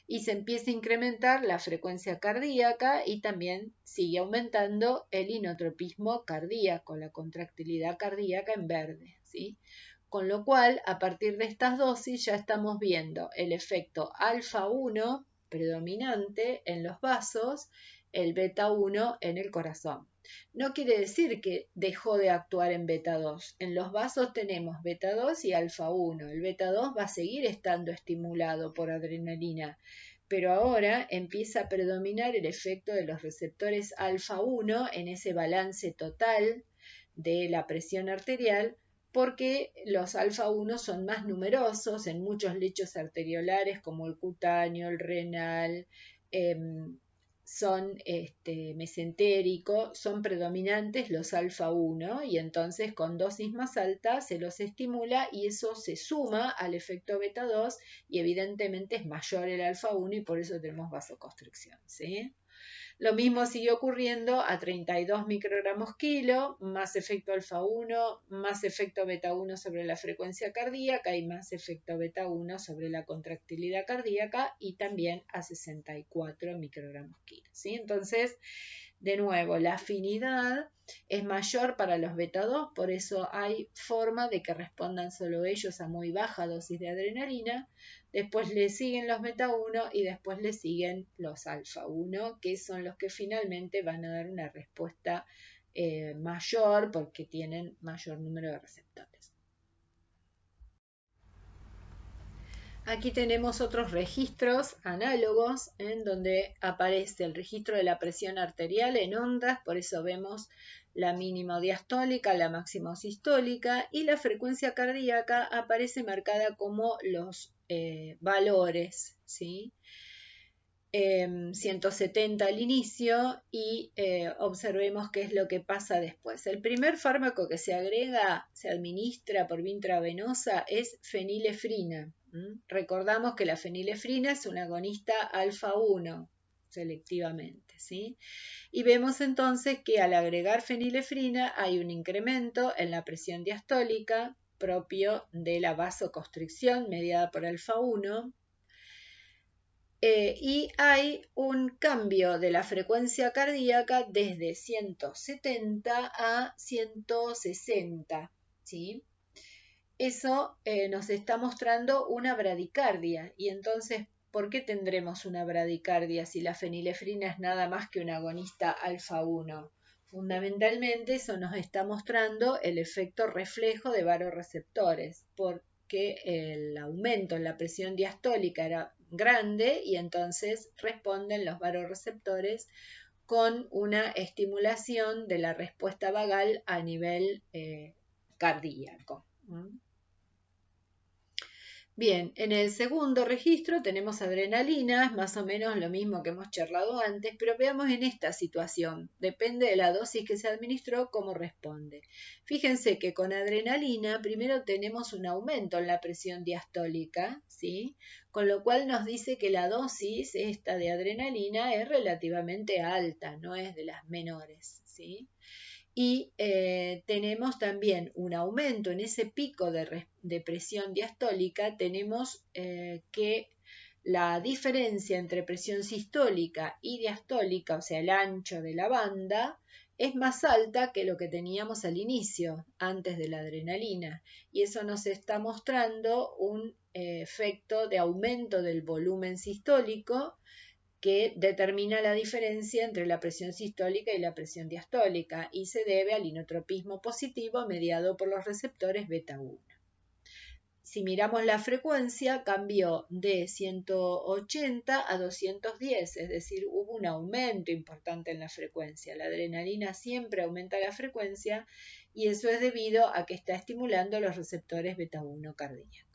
Y se empieza a incrementar la frecuencia cardíaca y también sigue aumentando el inotropismo cardíaco, la contractilidad cardíaca en verde, ¿sí? Con lo cual, a partir de estas dosis ya estamos viendo el efecto alfa 1 predominante en los vasos, el beta 1 en el corazón. No quiere decir que dejó de actuar en beta 2. En los vasos tenemos beta 2 y alfa 1. El beta 2 va a seguir estando estimulado por adrenalina, pero ahora empieza a predominar el efecto de los receptores alfa 1 en ese balance total de la presión arterial, porque los alfa 1 son más numerosos en muchos lechos arteriolares como el cutáneo, el renal, son mesentérico, son predominantes los alfa 1 y entonces con dosis más altas se los estimula y eso se suma al efecto beta 2 y evidentemente es mayor el alfa 1 y por eso tenemos vasoconstricción, ¿sí? Lo mismo sigue ocurriendo a 32 microgramos kilo, más efecto alfa 1, más efecto beta 1 sobre la frecuencia cardíaca y más efecto beta 1 sobre la contractilidad cardíaca y también a 64 microgramos kilo, ¿sí? Entonces, de nuevo, la afinidad es mayor para los beta 2, por eso hay forma de que respondan solo ellos a muy baja dosis de adrenalina. Después le siguen los beta 1 y después le siguen los alfa 1, que son los que finalmente van a dar una respuesta mayor porque tienen mayor número de receptores. Aquí tenemos otros registros análogos en donde aparece el registro de la presión arterial en ondas, por eso vemos la mínimo diastólica, la máximo sistólica y la frecuencia cardíaca aparece marcada como los valores, ¿sí? 170 al inicio y observemos qué es lo que pasa después. El primer fármaco que se agrega, se administra por vía intravenosa es fenilefrina. Recordamos que la fenilefrina es una agonista alfa 1 selectivamente, ¿sí? Y vemos entonces que al agregar fenilefrina hay un incremento en la presión diastólica propio de la vasoconstricción mediada por alfa 1. Y hay un cambio de la frecuencia cardíaca desde 170 a 160, ¿sí? Eso nos está mostrando una bradicardia y entonces, ¿por qué tendremos una bradicardia si la fenilefrina es nada más que un agonista alfa 1? Fundamentalmente eso nos está mostrando el efecto reflejo de vasoreceptores, porque el aumento en la presión diastólica era grande y entonces responden los vasoreceptores con una estimulación de la respuesta vagal a nivel cardíaco. Bien, en el segundo registro tenemos adrenalina, es más o menos lo mismo que hemos charlado antes, pero veamos en esta situación, depende de la dosis que se administró, cómo responde. Fíjense que con adrenalina primero tenemos un aumento en la presión diastólica, ¿sí? Con lo cual nos dice que la dosis esta de adrenalina es relativamente alta, no es de las menores, ¿sí? Y tenemos también un aumento en ese pico de presión diastólica, tenemos que la diferencia entre presión sistólica y diastólica, o sea, el ancho de la banda, es más alta que lo que teníamos al inicio, antes de la adrenalina, y eso nos está mostrando un efecto de aumento del volumen sistólico, que determina la diferencia entre la presión sistólica y la presión diastólica y se debe al inotropismo positivo mediado por los receptores beta 1. Si miramos la frecuencia, cambió de 180 a 210, es decir, hubo un aumento importante en la frecuencia. La adrenalina siempre aumenta la frecuencia y eso es debido a que está estimulando los receptores beta 1 cardíacos.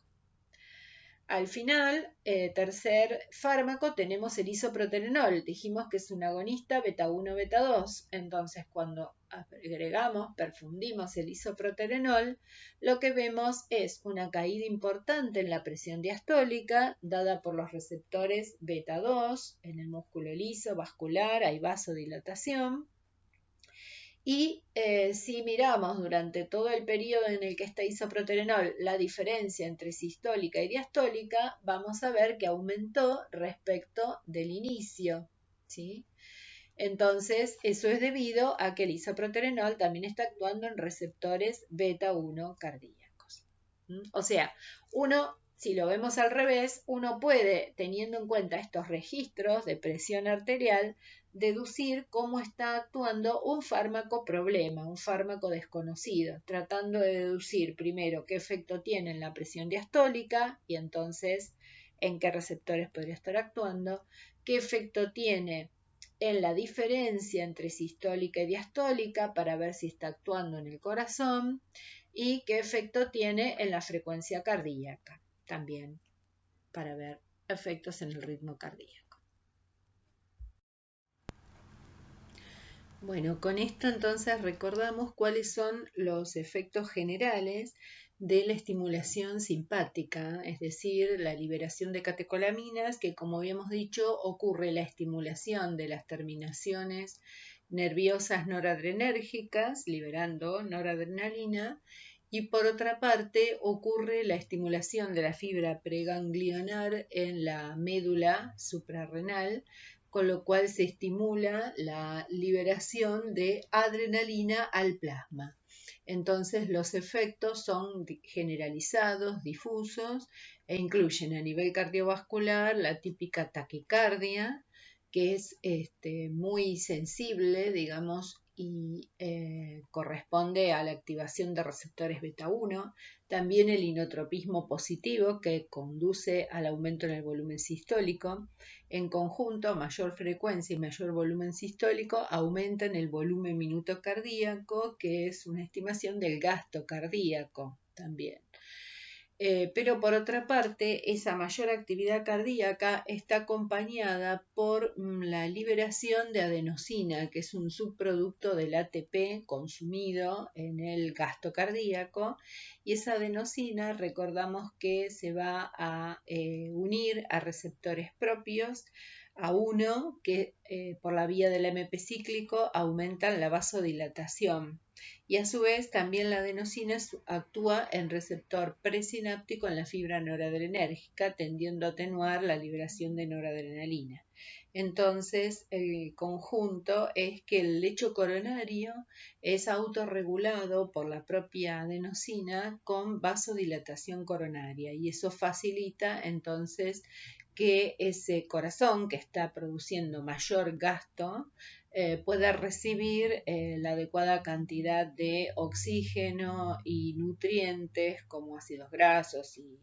al final, tercer fármaco, tenemos el isoproterenol. Dijimos que es un agonista beta 1, beta 2. Entonces, cuando agregamos, perfundimos el isoproterenol, lo que vemos es una caída importante en la presión diastólica, dada por los receptores beta 2 en el músculo liso, vascular, hay vasodilatación. Y si miramos durante todo el periodo en el que está isoproterenol la diferencia entre sistólica y diastólica, vamos a ver que aumentó respecto del inicio, ¿sí? Entonces, eso es debido a que el isoproterenol también está actuando en receptores beta 1 cardíacos. O sea, si lo vemos al revés, uno puede, teniendo en cuenta estos registros de presión arterial, deducir cómo está actuando un fármaco problema, un fármaco desconocido, tratando de deducir primero qué efecto tiene en la presión diastólica y entonces en qué receptores podría estar actuando, qué efecto tiene en la diferencia entre sistólica y diastólica para ver si está actuando en el corazón y qué efecto tiene en la frecuencia cardíaca también para ver efectos en el ritmo cardíaco. Bueno, con esto entonces recordamos cuáles son los efectos generales de la estimulación simpática, es decir, la liberación de catecolaminas, que como habíamos dicho ocurre la estimulación de las terminaciones nerviosas noradrenérgicas, liberando noradrenalina, y por otra parte ocurre la estimulación de la fibra preganglionar en la médula suprarrenal, con lo cual se estimula la liberación de adrenalina al plasma. Entonces los efectos son generalizados, difusos e incluyen a nivel cardiovascular la típica taquicardia, que es muy sensible, digamos, y corresponde a la activación de receptores beta 1, también el inotropismo positivo que conduce al aumento en el volumen sistólico. En conjunto, mayor frecuencia y mayor volumen sistólico aumentan el volumen minuto cardíaco, que es una estimación del gasto cardíaco también. Pero por otra parte, esa mayor actividad cardíaca está acompañada por la liberación de adenosina, que es un subproducto del ATP consumido en el gasto cardíaco, y esa adenosina recordamos que se va a unir a receptores propios, a uno que por la vía del AMP cíclico aumentan la vasodilatación. Y a su vez también la adenosina actúa en receptor presináptico en la fibra noradrenérgica, tendiendo a atenuar la liberación de noradrenalina. Entonces, el conjunto es que el lecho coronario es autorregulado por la propia adenosina con vasodilatación coronaria y eso facilita entonces que ese corazón que está produciendo mayor gasto pueda recibir la adecuada cantidad de oxígeno y nutrientes como ácidos grasos y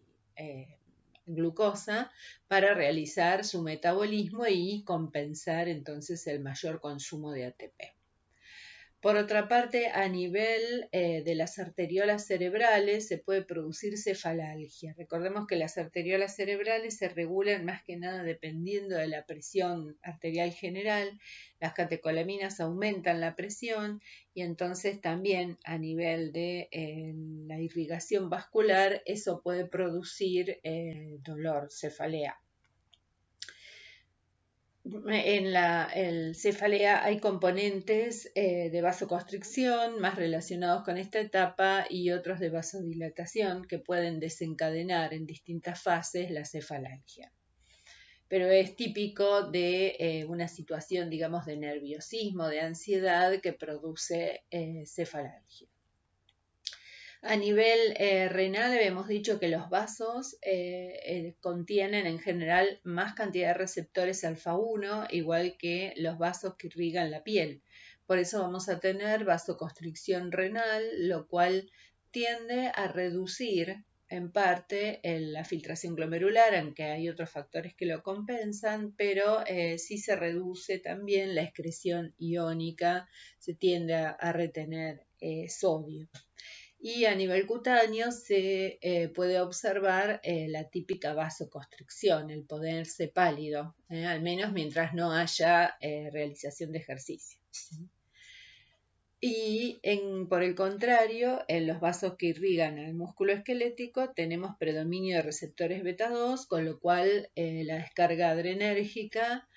glucosa para realizar su metabolismo y compensar entonces el mayor consumo de ATP. Por otra parte, a nivel de las arteriolas cerebrales se puede producir cefalalgia. Recordemos que las arteriolas cerebrales se regulan más que nada dependiendo de la presión arterial general. Las catecolaminas aumentan la presión y entonces también a nivel de la irrigación vascular eso puede producir dolor, cefalea. En la cefalea hay componentes de vasoconstricción más relacionados con esta etapa y otros de vasodilatación que pueden desencadenar en distintas fases la cefalalgia. Pero es típico de una situación, digamos, de nerviosismo, de ansiedad que produce cefalalgia. A nivel renal habíamos dicho que los vasos contienen en general más cantidad de receptores alfa 1, igual que los vasos que irrigan la piel. Por eso vamos a tener vasoconstricción renal, lo cual tiende a reducir en parte la filtración glomerular, aunque hay otros factores que lo compensan, pero sí se reduce también la excreción iónica, se tiende a retener sodio. Y a nivel cutáneo se puede observar la típica vasoconstricción, el ponerse pálido, al menos mientras no haya realización de ejercicio. Y por el contrario, en los vasos que irrigan al músculo esquelético tenemos predominio de receptores beta 2, con lo cual la descarga adrenérgica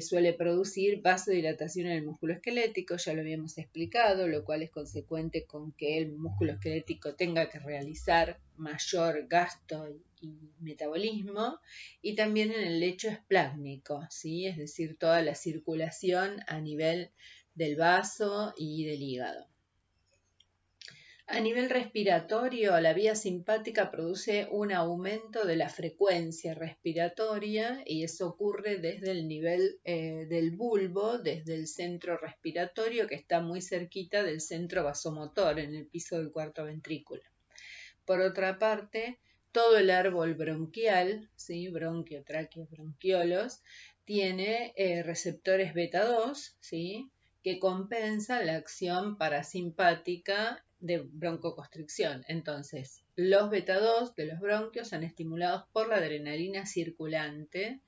suele producir vasodilatación en el músculo esquelético, ya lo habíamos explicado, lo cual es consecuente con que el músculo esquelético tenga que realizar mayor gasto y metabolismo, y también en el lecho esplácnico, ¿sí? Es decir, toda la circulación a nivel del vaso y del hígado. A nivel respiratorio, la vía simpática produce un aumento de la frecuencia respiratoria y eso ocurre desde el nivel del bulbo, desde el centro respiratorio que está muy cerquita del centro vasomotor, en el piso del cuarto ventrículo. Por otra parte, todo el árbol bronquial, ¿sí? Bronquio, tráqueo, bronquiolos, tiene receptores beta 2, ¿sí? Que compensan la acción parasimpática de broncoconstricción. Entonces, los beta 2 de los bronquios son estimulados por la adrenalina circulante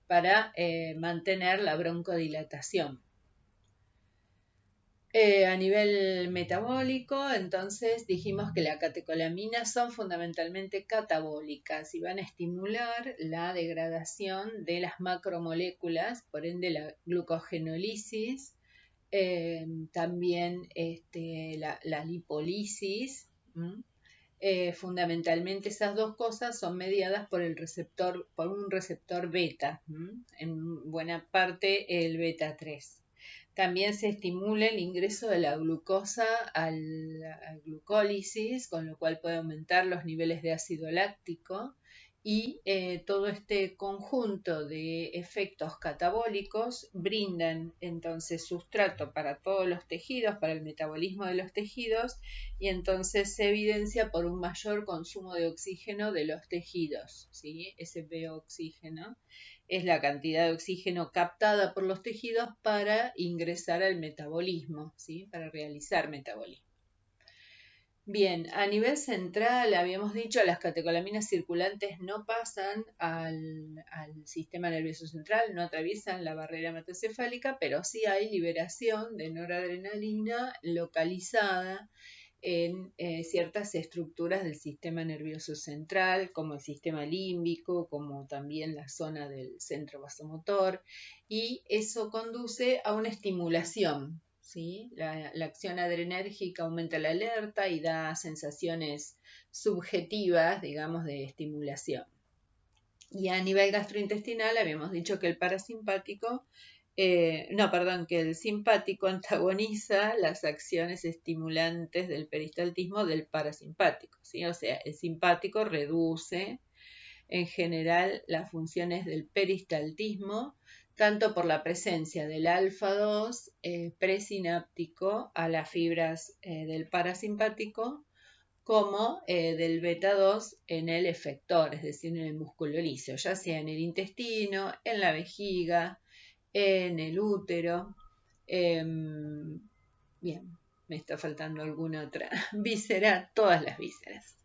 para mantener la broncodilatación. A nivel metabólico, entonces dijimos que las catecolaminas son fundamentalmente catabólicas y van a estimular la degradación de las macromoléculas, por ende la glucogenólisis, también la lipólisis. Fundamentalmente esas dos cosas son mediadas por un receptor beta, en buena parte el beta 3. También se estimula el ingreso de la glucosa a la glucólisis, con lo cual puede aumentar los niveles de ácido láctico, y todo este conjunto de efectos catabólicos brindan entonces sustrato para todos los tejidos, para el metabolismo de los tejidos, y entonces se evidencia por un mayor consumo de oxígeno de los tejidos, ¿sí? Ese oxígeno es la cantidad de oxígeno captada por los tejidos para ingresar al metabolismo, ¿sí? Para realizar metabolismo. Bien, a nivel central, habíamos dicho, las catecolaminas circulantes no pasan al sistema nervioso central, no atraviesan la barrera hematocefálica, pero sí hay liberación de noradrenalina localizada en ciertas estructuras del sistema nervioso central, como el sistema límbico, como también la zona del centro vasomotor, y eso conduce a una estimulación, ¿sí? La acción adrenérgica aumenta la alerta y da sensaciones subjetivas, digamos, de estimulación. Y a nivel gastrointestinal habíamos dicho que el parasimpático que el simpático antagoniza las acciones estimulantes del peristaltismo del parasimpático, ¿sí? O sea, el simpático reduce en general las funciones del peristaltismo, tanto por la presencia del alfa-2 presináptico a las fibras del parasimpático, como del beta 2 en el efector, es decir, en el músculo liso, ya sea en el intestino, en la vejiga, en el útero. Bien, me está faltando alguna otra víscera, todas las vísceras.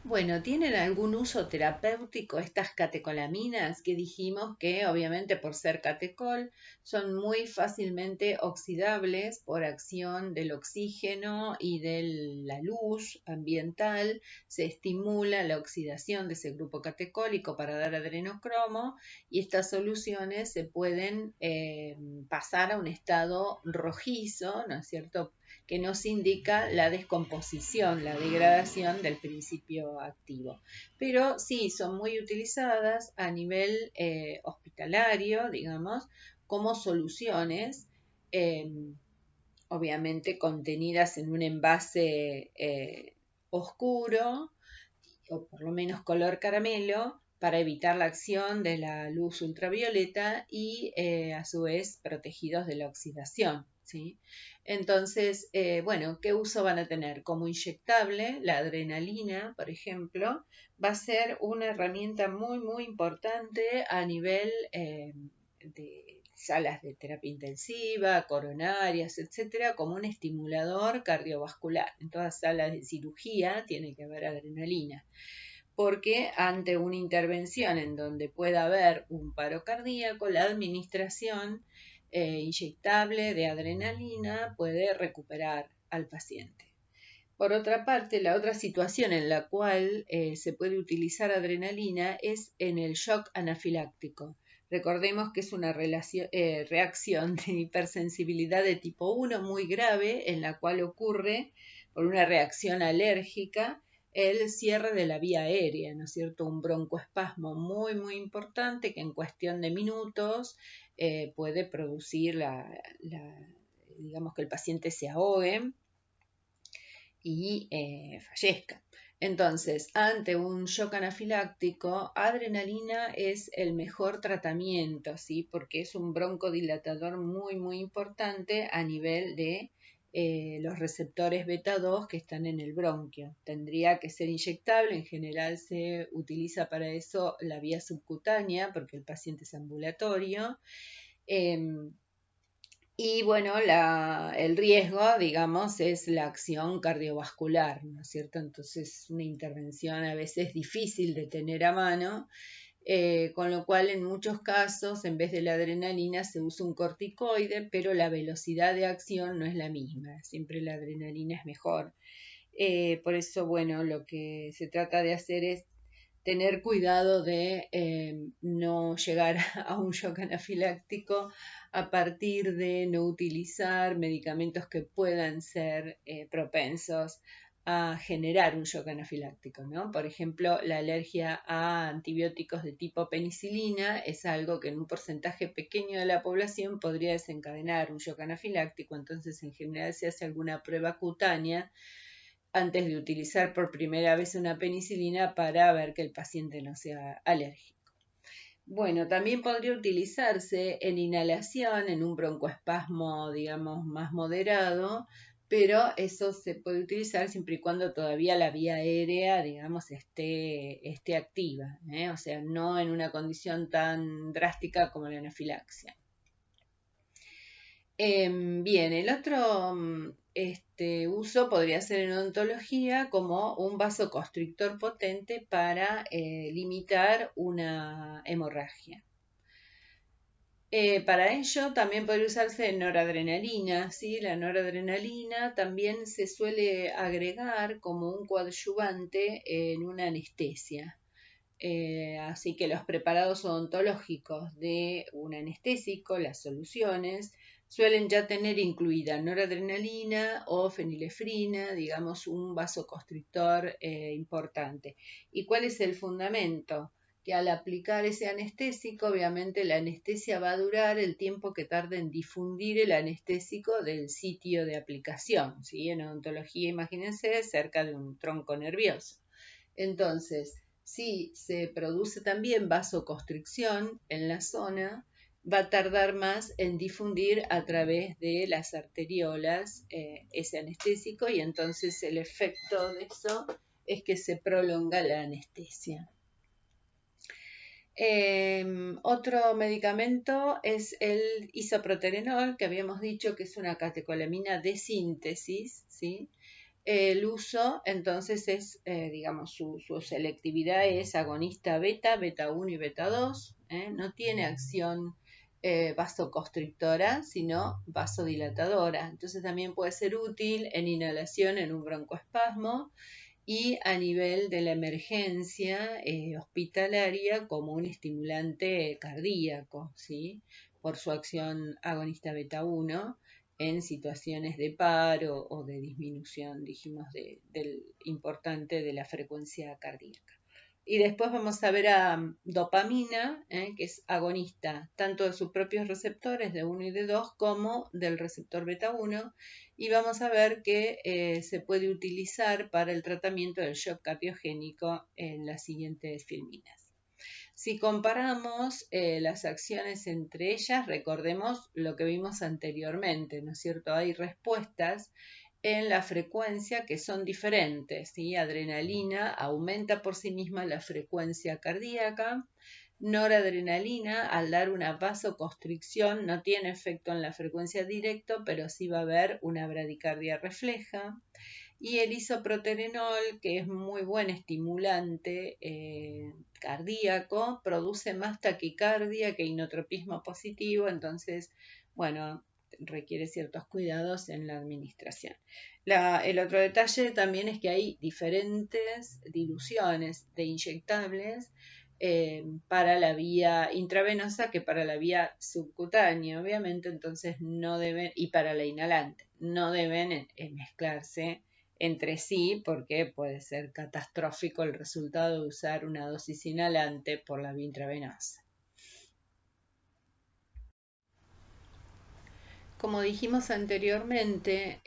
Bueno, ¿tienen algún uso terapéutico estas catecolaminas que dijimos que obviamente por ser catecol son muy fácilmente oxidables por acción del oxígeno y de la luz ambiental? Se estimula la oxidación de ese grupo catecólico para dar adrenocromo y estas soluciones se pueden pasar a un estado rojizo, ¿no es cierto?, que nos indica la descomposición, la degradación del principio activo. Pero sí, son muy utilizadas a nivel hospitalario, digamos, como soluciones, obviamente contenidas en un envase oscuro, o por lo menos color caramelo, para evitar la acción de la luz ultravioleta y a su vez protegidos de la oxidación, ¿sí? Entonces, bueno, ¿qué uso van a tener? Como inyectable, la adrenalina, por ejemplo, va a ser una herramienta muy, muy importante a nivel de salas de terapia intensiva, coronarias, etcétera, como un estimulador cardiovascular. En todas salas de cirugía tiene que haber adrenalina, porque ante una intervención en donde pueda haber un paro cardíaco, la administración inyectable de adrenalina puede recuperar al paciente. Por otra parte, la otra situación en la cual se puede utilizar adrenalina es en el shock anafiláctico. Recordemos que es una reacción de hipersensibilidad de tipo 1 muy grave, en la cual ocurre por una reacción alérgica el cierre de la vía aérea, ¿no es cierto? Un broncoespasmo muy, muy importante que en cuestión de minutos puede producir digamos que el paciente se ahogue y fallezca. Entonces, ante un shock anafiláctico, adrenalina es el mejor tratamiento, ¿sí? Porque es un broncodilatador muy, muy importante a nivel de los receptores beta 2 que están en el bronquio. Tendría que ser inyectable, en general se utiliza para eso la vía subcutánea, porque el paciente es ambulatorio. Y bueno, el riesgo, digamos, es la acción cardiovascular, ¿no es cierto? Entonces, una intervención a veces difícil de tener a mano, con lo cual en muchos casos, en vez de la adrenalina, se usa un corticoide, pero la velocidad de acción no es la misma, siempre la adrenalina es mejor. Por eso, bueno, lo que se trata de hacer es tener cuidado de no llegar a un shock anafiláctico a partir de no utilizar medicamentos que puedan ser propensos a generar un shock anafiláctico, ¿no? Por ejemplo, la alergia a antibióticos de tipo penicilina es algo que en un porcentaje pequeño de la población podría desencadenar un shock anafiláctico, entonces en general se hace alguna prueba cutánea antes de utilizar por primera vez una penicilina para ver que el paciente no sea alérgico. Bueno, también podría utilizarse en inhalación, en un broncoespasmo, digamos, más moderado, pero eso se puede utilizar siempre y cuando todavía la vía aérea, digamos, esté activa, o sea, no en una condición tan drástica como la anafilaxia. Bien, el otro uso podría ser en odontología como un vasoconstrictor potente para limitar una hemorragia. Para ello también podría usarse noradrenalina, ¿sí? La noradrenalina también se suele agregar como un coadyuvante en una anestesia. Así que los preparados odontológicos de un anestésico, las soluciones, suelen ya tener incluida noradrenalina o fenilefrina, digamos un vasoconstrictor importante. ¿Y cuál es el fundamento? Que al aplicar ese anestésico, obviamente la anestesia va a durar el tiempo que tarde en difundir el anestésico del sitio de aplicación, ¿sí? En odontología, imagínense, cerca de un tronco nervioso. Entonces, si se produce también vasoconstricción en la zona, va a tardar más en difundir a través de las arteriolas ese anestésico y entonces el efecto de eso es que se prolonga la anestesia. Otro medicamento es el isoproterenol, que habíamos dicho que es una catecolamina de síntesis, ¿sí? El uso, entonces, es, digamos, su selectividad es agonista beta, beta 1 y beta 2, no tiene acción vasoconstrictora, sino vasodilatadora. Entonces también puede ser útil en inhalación en un broncoespasmo y a nivel de la emergencia hospitalaria como un estimulante cardíaco, ¿sí? Por su acción agonista beta 1 en situaciones de paro o de disminución, dijimos, del importante de la frecuencia cardíaca. Y después vamos a ver a dopamina, que es agonista tanto de sus propios receptores de 1 y de 2 como del receptor beta 1 y vamos a ver que se puede utilizar para el tratamiento del shock cardiogénico en las siguientes filminas. Si comparamos las acciones entre ellas, recordemos lo que vimos anteriormente, ¿no es cierto? Hay respuestas en la frecuencia que son diferentes, ¿sí? Adrenalina aumenta por sí misma la frecuencia cardíaca, Noradrenalina, al dar una vasoconstricción, no tiene efecto en la frecuencia directa, pero sí va a haber una bradicardia refleja. Y el isoproterenol, que es muy buen estimulante cardíaco, produce más taquicardia que inotropismo positivo, entonces, bueno, requiere ciertos cuidados en la administración. El otro detalle también es que hay diferentes diluciones de inyectables para la vía intravenosa que para la vía subcutánea, obviamente, entonces no deben, y para la inhalante, no deben mezclarse entre sí porque puede ser catastrófico el resultado de usar una dosis inhalante por la vía intravenosa. Como dijimos anteriormente,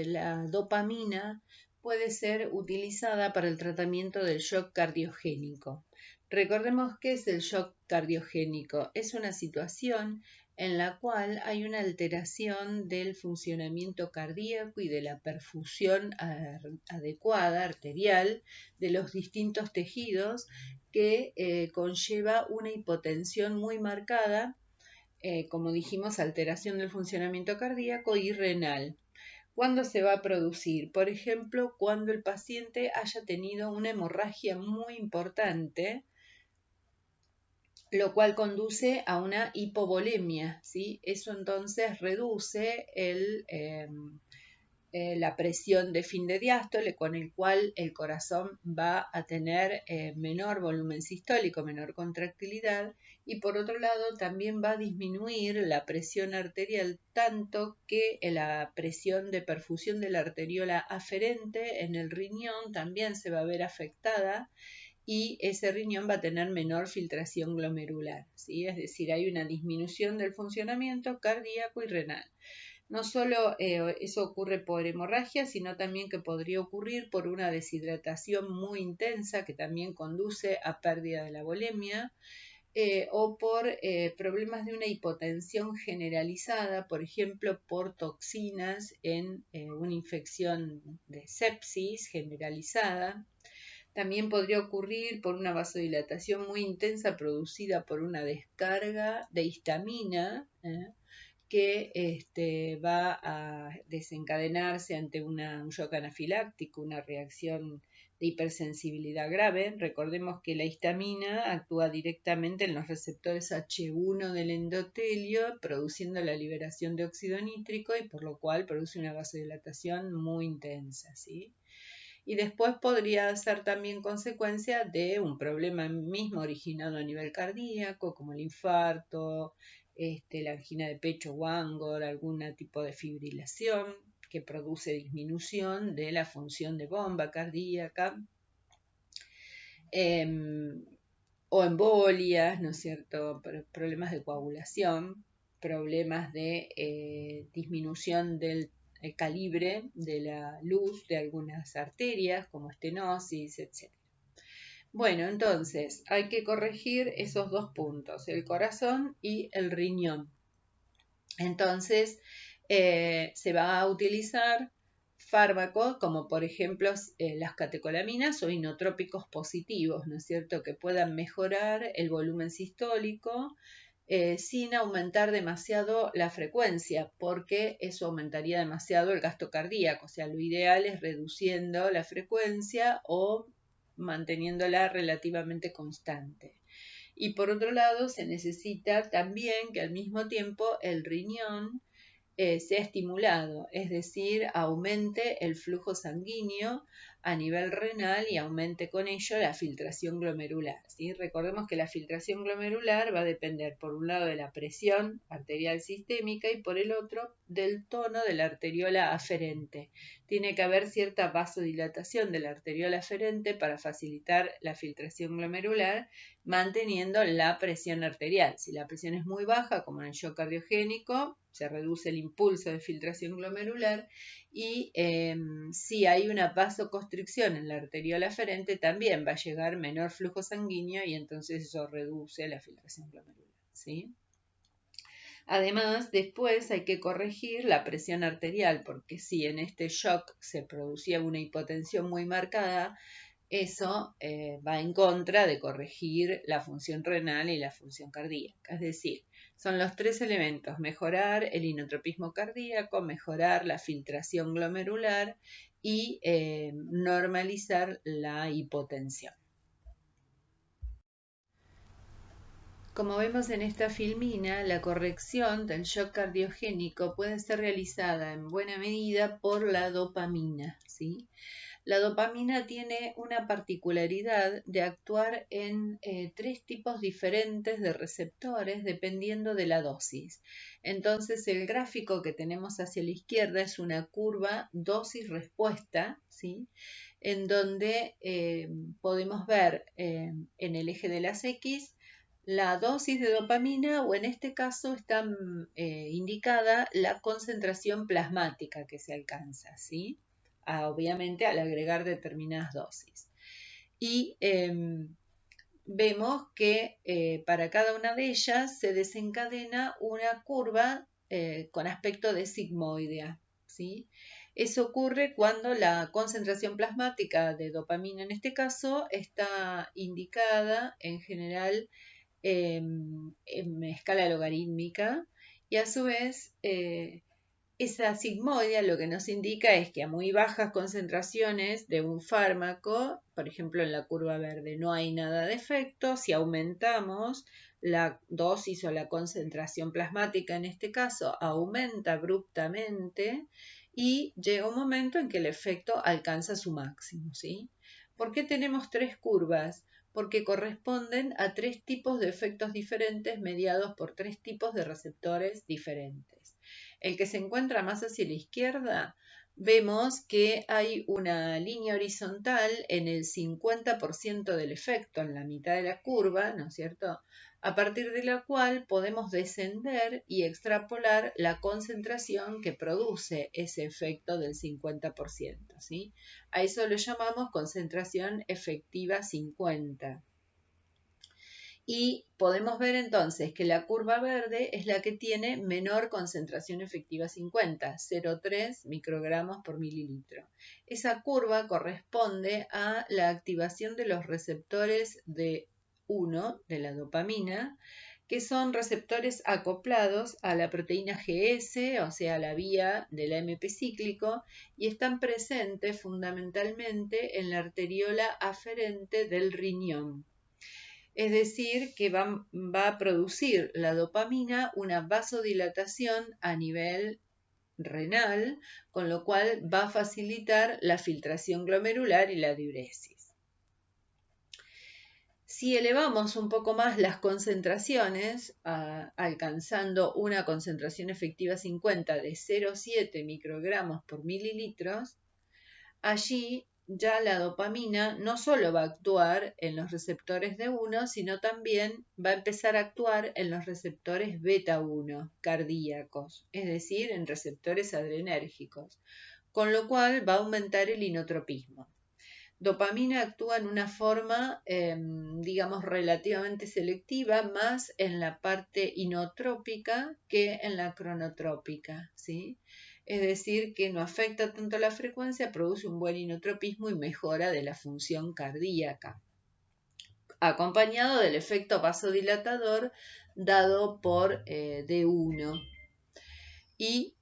la dopamina puede ser utilizada para el tratamiento del shock cardiogénico. Recordemos qué es el shock cardiogénico. Es una situación en la cual hay una alteración del funcionamiento cardíaco y de la perfusión adecuada, arterial, de los distintos tejidos que conlleva una hipotensión muy marcada, como dijimos, alteración del funcionamiento cardíaco y renal. ¿Cuándo se va a producir? Por ejemplo, cuando el paciente haya tenido una hemorragia muy importante, lo cual conduce a una hipovolemia, ¿sí? Eso entonces reduce la presión de fin de diástole, con el cual el corazón va a tener menor volumen sistólico, menor contractilidad, y por otro lado también va a disminuir la presión arterial, tanto que la presión de perfusión de la arteriola aferente en el riñón también se va a ver afectada, y ese riñón va a tener menor filtración glomerular, ¿sí? Es decir, hay una disminución del funcionamiento cardíaco y renal. No solo eso ocurre por hemorragia, sino también que podría ocurrir por una deshidratación muy intensa que también conduce a pérdida de la volemia, o por problemas de una hipotensión generalizada, por ejemplo, por toxinas en una infección de sepsis generalizada. También podría ocurrir por una vasodilatación muy intensa producida por una descarga de histamina, que va a desencadenarse ante un shock anafiláctico, una reacción de hipersensibilidad grave. Recordemos que la histamina actúa directamente en los receptores H1 del endotelio, produciendo la liberación de óxido nítrico y por lo cual produce una vasodilatación muy intensa, ¿sí? Y después podría ser también consecuencia de un problema mismo originado a nivel cardíaco, como el infarto, la angina de pecho o angor, algún tipo de fibrilación que produce disminución de la función de bomba cardíaca, o embolias, ¿no es cierto?, problemas de coagulación, problemas de disminución del el calibre de la luz de algunas arterias, como estenosis, etc. Bueno, entonces hay que corregir esos dos puntos, el corazón y el riñón. Entonces se va a utilizar fármacos como por ejemplo las catecolaminas o inotrópicos positivos, ¿no es cierto?, que puedan mejorar el volumen sistólico, sin aumentar demasiado la frecuencia, porque eso aumentaría demasiado el gasto cardíaco. O sea, lo ideal es reduciendo la frecuencia o manteniéndola relativamente constante. Y por otro lado, se necesita también que al mismo tiempo el riñón sea estimulado, es decir, aumente el flujo sanguíneo a nivel renal y aumente con ello la filtración glomerular, ¿sí? Recordemos que la filtración glomerular va a depender por un lado de la presión arterial sistémica y por el otro del tono de la arteriola aferente. Tiene que haber cierta vasodilatación de la arteriola aferente para facilitar la filtración glomerular, manteniendo la presión arterial. Si la presión es muy baja, como en el shock cardiogénico, se reduce el impulso de filtración glomerular, y si hay una vasoconstricción en la arteriola aferente, también va a llegar menor flujo sanguíneo y entonces eso reduce la filtración glomerular, ¿sí? Además, después hay que corregir la presión arterial, porque si en este shock se producía una hipotensión muy marcada, eso va en contra de corregir la función renal y la función cardíaca. Es decir, son los tres elementos: mejorar el inotropismo cardíaco, mejorar la filtración glomerular y normalizar la hipotensión. Como vemos en esta filmina, la corrección del shock cardiogénico puede ser realizada en buena medida por la dopamina, ¿sí? La dopamina tiene una particularidad de actuar en tres tipos diferentes de receptores dependiendo de la dosis. Entonces, el gráfico que tenemos hacia la izquierda es una curva dosis-respuesta, ¿sí? En donde podemos ver en el eje de las X la dosis de dopamina, o en este caso está indicada la concentración plasmática que se alcanza, ¿sí? Obviamente al agregar determinadas dosis. Y vemos que para cada una de ellas se desencadena una curva con aspecto de sigmoidea, ¿sí? Eso ocurre cuando la concentración plasmática de dopamina, en este caso, está indicada en general en escala logarítmica, y a su vez esa sigmoidea lo que nos indica es que a muy bajas concentraciones de un fármaco, por ejemplo en la curva verde, no hay nada de efecto. Si aumentamos la dosis o la concentración plasmática, en este caso, aumenta abruptamente y llega un momento en que el efecto alcanza su máximo, ¿sí? ¿Por qué tenemos tres curvas? Porque corresponden a tres tipos de efectos diferentes mediados por tres tipos de receptores diferentes. El que se encuentra más hacia la izquierda, vemos que hay una línea horizontal en el 50% del efecto, en la mitad de la curva, ¿no es cierto?, a partir de la cual podemos descender y extrapolar la concentración que produce ese efecto del 50%, ¿sí? A eso lo llamamos concentración efectiva 50. Y podemos ver entonces que la curva verde es la que tiene menor concentración efectiva 50, 0,3 microgramos por mililitro. Esa curva corresponde a la activación de los receptores de 1 de la dopamina, que son receptores acoplados a la proteína GS, o sea, la vía del AMP cíclico, y están presentes fundamentalmente en la arteriola aferente del riñón. Es decir, que va a producir la dopamina una vasodilatación a nivel renal, con lo cual va a facilitar la filtración glomerular y la diuresis. Si elevamos un poco más las concentraciones, alcanzando una concentración efectiva 50 de 0,7 microgramos por mililitros, allí ya la dopamina no solo va a actuar en los receptores de 1, sino también va a empezar a actuar en los receptores beta 1 cardíacos, es decir, en receptores adrenérgicos, con lo cual va a aumentar el inotropismo. Dopamina actúa en una forma, digamos, relativamente selectiva, más en la parte inotrópica que en la cronotrópica, ¿sí? Es decir, que no afecta tanto la frecuencia, produce un buen inotropismo y mejora de la función cardíaca, acompañado del efecto vasodilatador dado por D1. Y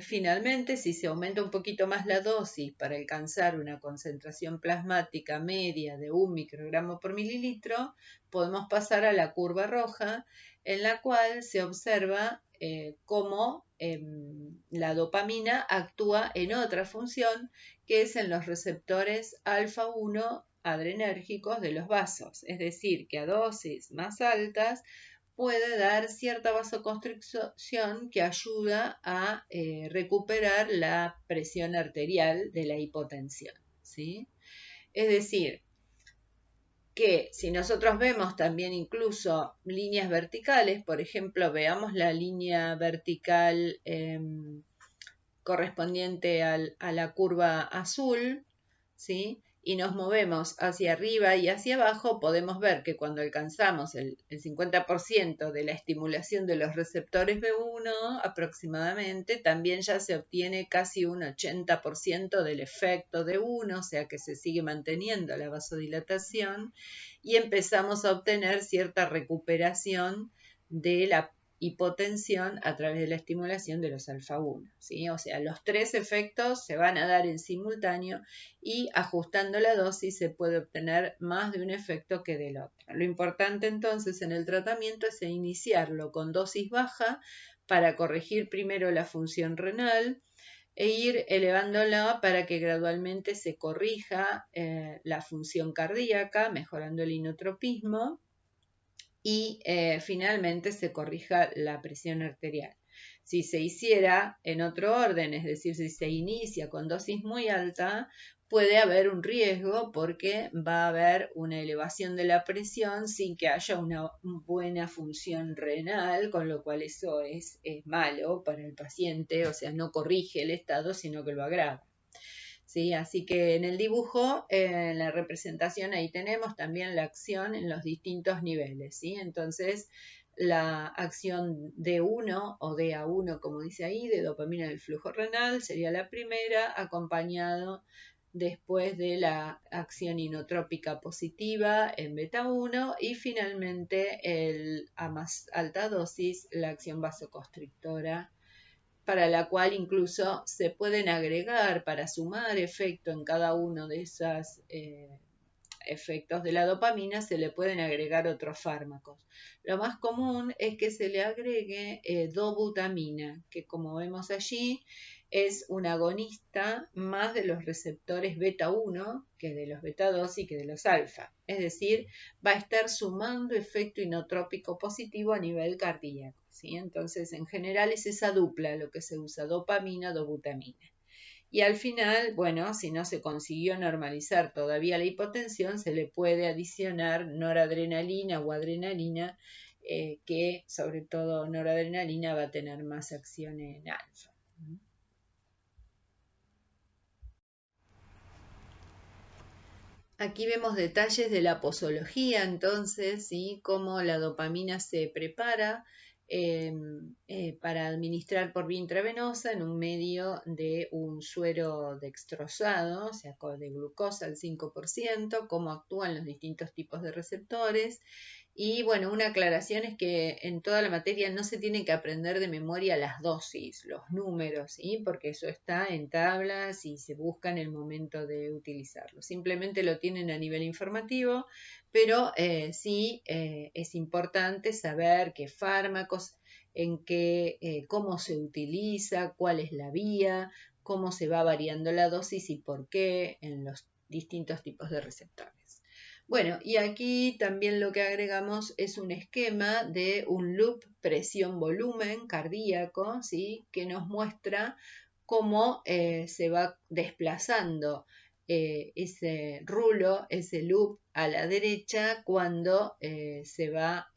finalmente, si se aumenta un poquito más la dosis para alcanzar una concentración plasmática media de 1 microgramo por mililitro, podemos pasar a la curva roja, en la cual se observa cómo la dopamina actúa en otra función, que es en los receptores alfa 1 adrenérgicos de los vasos. Es decir, que a dosis más altas puede dar cierta vasoconstricción que ayuda a recuperar la presión arterial de la hipotensión, ¿sí? Es decir, que si nosotros vemos también incluso líneas verticales, por ejemplo, veamos la línea vertical correspondiente a la curva azul, ¿sí?, y nos movemos hacia arriba y hacia abajo, podemos ver que cuando alcanzamos el 50% de la estimulación de los receptores B1 aproximadamente, también ya se obtiene casi un 80% del efecto de 1, o sea que se sigue manteniendo la vasodilatación y empezamos a obtener cierta recuperación de la hipotensión a través de la estimulación de los alfa-1, ¿sí? O sea, los tres efectos se van a dar en simultáneo y ajustando la dosis se puede obtener más de un efecto que del otro. Lo importante entonces en el tratamiento es iniciarlo con dosis baja para corregir primero la función renal e ir elevándola para que gradualmente se corrija la función cardíaca, mejorando el inotropismo y finalmente se corrija la presión arterial. Si se hiciera en otro orden, es decir, si se inicia con dosis muy alta, puede haber un riesgo porque va a haber una elevación de la presión sin que haya una buena función renal, con lo cual eso es malo para el paciente, o sea, no corrige el estado, sino que lo agrava. ¿Sí? Así que en el dibujo, en la representación, ahí tenemos también la acción en los distintos niveles, ¿sí? Entonces, la acción D1 o DA1, como dice ahí, de dopamina del flujo renal, sería la primera, acompañado después de la acción inotrópica positiva en beta 1 y finalmente a más alta dosis la acción vasoconstrictora, para la cual incluso se pueden agregar para sumar efecto en cada uno de esos efectos de la dopamina, se le pueden agregar otros fármacos. Lo más común es que se le agregue dobutamina, que como vemos allí es un agonista más de los receptores beta 1 que de los beta 2 y que de los alfa. Es decir, va a estar sumando efecto inotrópico positivo a nivel cardíaco, ¿sí? Entonces, en general es esa dupla lo que se usa, dopamina, dobutamina. Y al final, bueno, si no se consiguió normalizar todavía la hipotensión, se le puede adicionar noradrenalina o adrenalina, que sobre todo noradrenalina va a tener más acción en alfa. Aquí vemos detalles de la posología, entonces, ¿sí? Cómo la dopamina se prepara para administrar por vía intravenosa en un medio de un suero dextrosado, o sea, de glucosa al 5%, cómo actúan los distintos tipos de receptores. Y bueno, una aclaración es que en toda la materia no se tiene que aprender de memoria las dosis, los números, ¿sí? Porque eso está en tablas y se busca en el momento de utilizarlo. Simplemente lo tienen a nivel informativo, pero sí es importante saber qué fármacos, cómo se utiliza, cuál es la vía, cómo se va variando la dosis y por qué en los distintos tipos de receptores. Bueno, y aquí también lo que agregamos es un esquema de un loop presión-volumen cardíaco, ¿sí? Que nos muestra cómo se va desplazando ese rulo, ese loop a la derecha cuando se va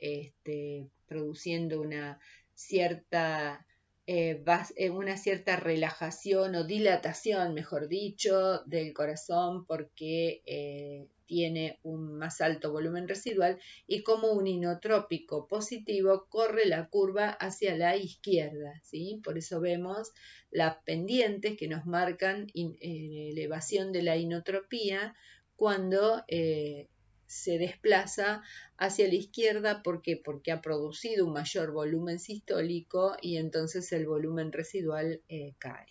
produciendo una cierta relajación o dilatación, mejor dicho, del corazón porque tiene un más alto volumen residual y como un inotrópico positivo corre la curva hacia la izquierda, ¿sí? Por eso vemos las pendientes que nos marcan elevación de la inotropía cuando se desplaza hacia la izquierda. ¿Por qué? Porque ha producido un mayor volumen sistólico y entonces el volumen residual cae.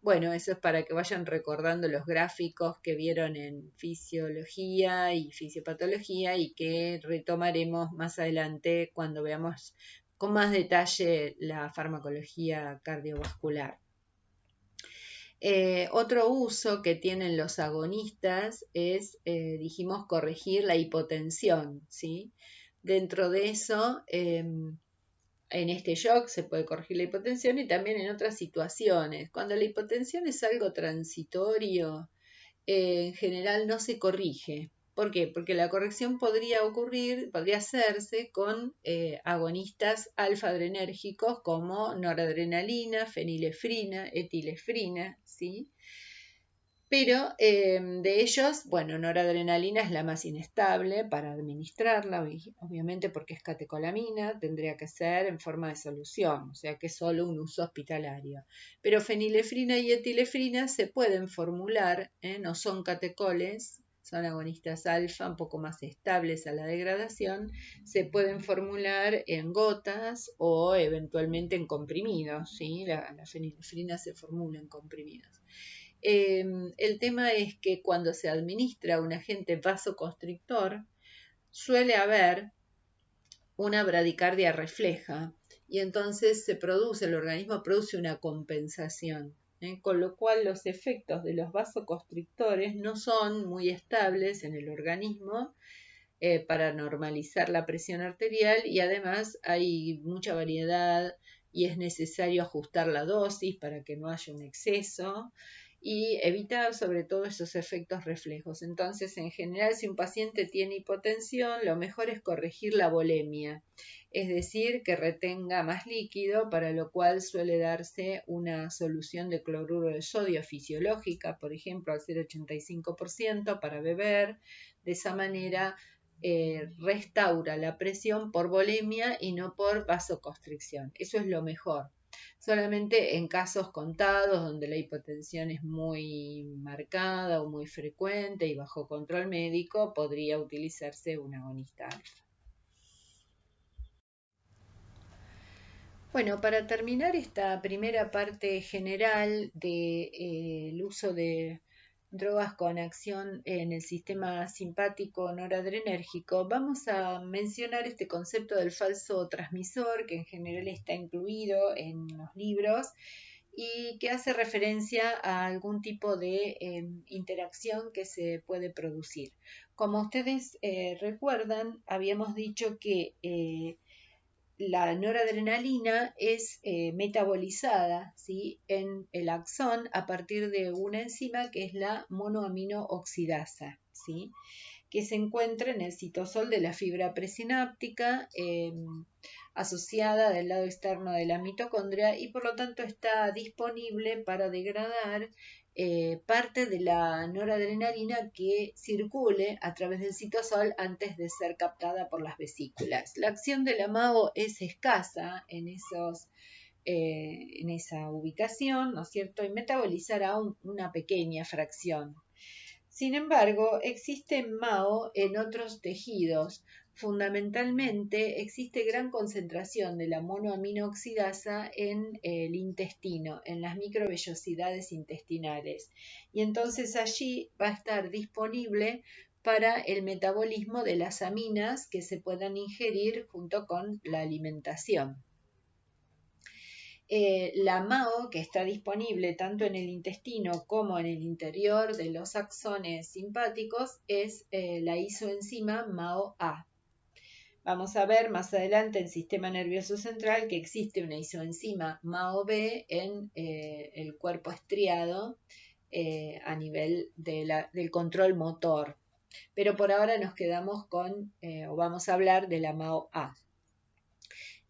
Bueno, eso es para que vayan recordando los gráficos que vieron en fisiología y fisiopatología y que retomaremos más adelante cuando veamos con más detalle la farmacología cardiovascular. Otro uso que tienen los agonistas es, dijimos, corregir la hipotensión, ¿sí? Dentro de eso, en este shock se puede corregir la hipotensión y también en otras situaciones. Cuando la hipotensión es algo transitorio, en general no se corrige. ¿Por qué? Porque la corrección podría hacerse con agonistas alfa-adrenérgicos como noradrenalina, fenilefrina, etilefrina, ¿sí? Pero de ellos, bueno, noradrenalina es la más inestable para administrarla, obviamente porque es catecolamina, tendría que ser en forma de solución, o sea que es solo un uso hospitalario. Pero fenilefrina y etilefrina se pueden formular, no son catecoles, son agonistas alfa, un poco más estables a la degradación, se pueden formular en gotas o eventualmente en comprimidos, ¿sí? La fenilefrina se formula en comprimidos. El tema es que cuando se administra un agente vasoconstrictor, suele haber una bradicardia refleja y entonces el organismo produce una compensación, con lo cual los efectos de los vasoconstrictores no son muy estables en el organismo para normalizar la presión arterial y además hay mucha variedad y es necesario ajustar la dosis para que no haya un exceso y evitar sobre todo esos efectos reflejos. Entonces, en general, si un paciente tiene hipotensión, lo mejor es corregir la volemia, es decir, que retenga más líquido, para lo cual suele darse una solución de cloruro de sodio fisiológica, por ejemplo, al 0,85% para beber. De esa manera restaura la presión por volemia y no por vasoconstricción. Eso es lo mejor. Solamente en casos contados donde la hipotensión es muy marcada o muy frecuente y bajo control médico podría utilizarse un agonista alfa. Bueno, para terminar esta primera parte general del uso de drogas con acción en el sistema simpático noradrenérgico, vamos a mencionar este concepto del falso transmisor, que en general está incluido en los libros y que hace referencia a algún tipo de interacción que se puede producir. Como ustedes recuerdan, habíamos dicho que la noradrenalina es metabolizada, ¿sí?, en el axón a partir de una enzima que es la monoaminooxidasa, ¿sí?, que se encuentra en el citosol de la fibra presináptica, asociada del lado externo de la mitocondria y por lo tanto está disponible para degradar parte de la noradrenalina que circule a través del citosol antes de ser captada por las vesículas. La acción de la MAO es escasa en esa ubicación, ¿no es cierto?, y metabolizará una pequeña fracción. Sin embargo, existe MAO en otros tejidos. Fundamentalmente, existe gran concentración de la monoaminooxidasa en el intestino, en las microvellosidades intestinales. Y entonces allí va a estar disponible para el metabolismo de las aminas que se puedan ingerir junto con la alimentación. La MAO, que está disponible tanto en el intestino como en el interior de los axones simpáticos, es la isoenzima MAO-A. Vamos a ver más adelante en sistema nervioso central que existe una isoenzima MAO-B en el cuerpo estriado a nivel del control motor. Pero por ahora nos quedamos o vamos a hablar de la MAO-A.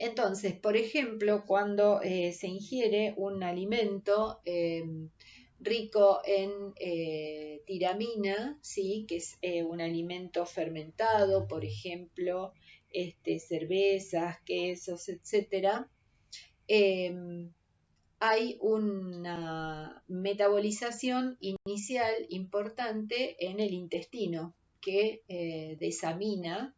Entonces, por ejemplo, cuando se ingiere un alimento rico en tiramina, ¿sí?, que es un alimento fermentado, por ejemplo, cervezas, quesos, etc., hay una metabolización inicial importante en el intestino que desamina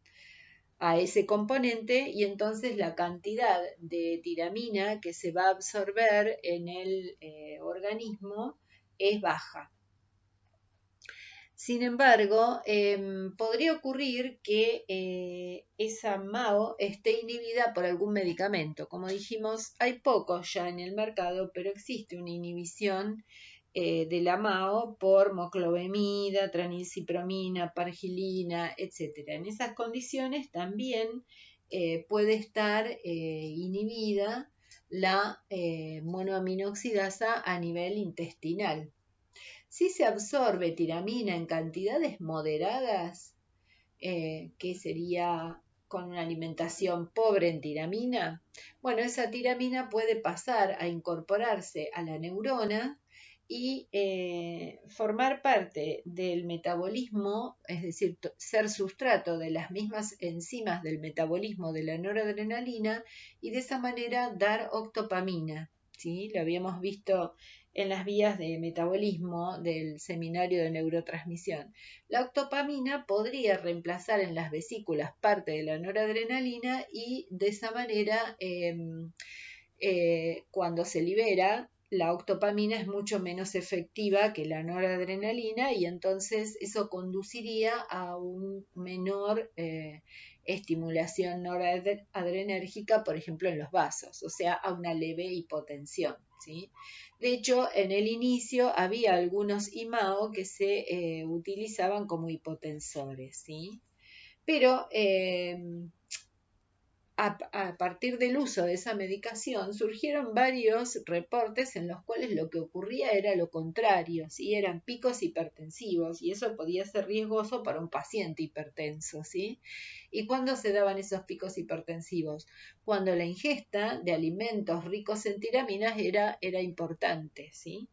a ese componente y entonces la cantidad de tiramina que se va a absorber en el organismo es baja. Sin embargo, podría ocurrir que esa MAO esté inhibida por algún medicamento. Como dijimos, hay pocos ya en el mercado, pero existe una inhibición de la MAO por moclobemida, tranilcipromina, pargilina, etc. En esas condiciones también puede estar inhibida la monoaminooxidasa a nivel intestinal. Si se absorbe tiramina en cantidades moderadas, que sería con una alimentación pobre en tiramina, bueno, esa tiramina puede pasar a incorporarse a la neurona y formar parte del metabolismo, es decir, ser sustrato de las mismas enzimas del metabolismo de la noradrenalina y de esa manera dar octopamina. ¿Sí? Lo habíamos visto en las vías de metabolismo del seminario de neurotransmisión. La octopamina podría reemplazar en las vesículas parte de la noradrenalina y de esa manera cuando se libera, la octopamina es mucho menos efectiva que la noradrenalina y entonces eso conduciría a un menor estimulación noradrenérgica, por ejemplo, en los vasos, o sea, a una leve hipotensión. ¿Sí? De hecho, en el inicio había algunos IMAO que se utilizaban como hipotensores, ¿sí? Pero a partir del uso de esa medicación surgieron varios reportes en los cuales lo que ocurría era lo contrario, ¿sí? Eran picos hipertensivos y eso podía ser riesgoso para un paciente hipertenso, ¿sí? ¿Y cuándo se daban esos picos hipertensivos? Cuando la ingesta de alimentos ricos en tiraminas era importante, ¿sí?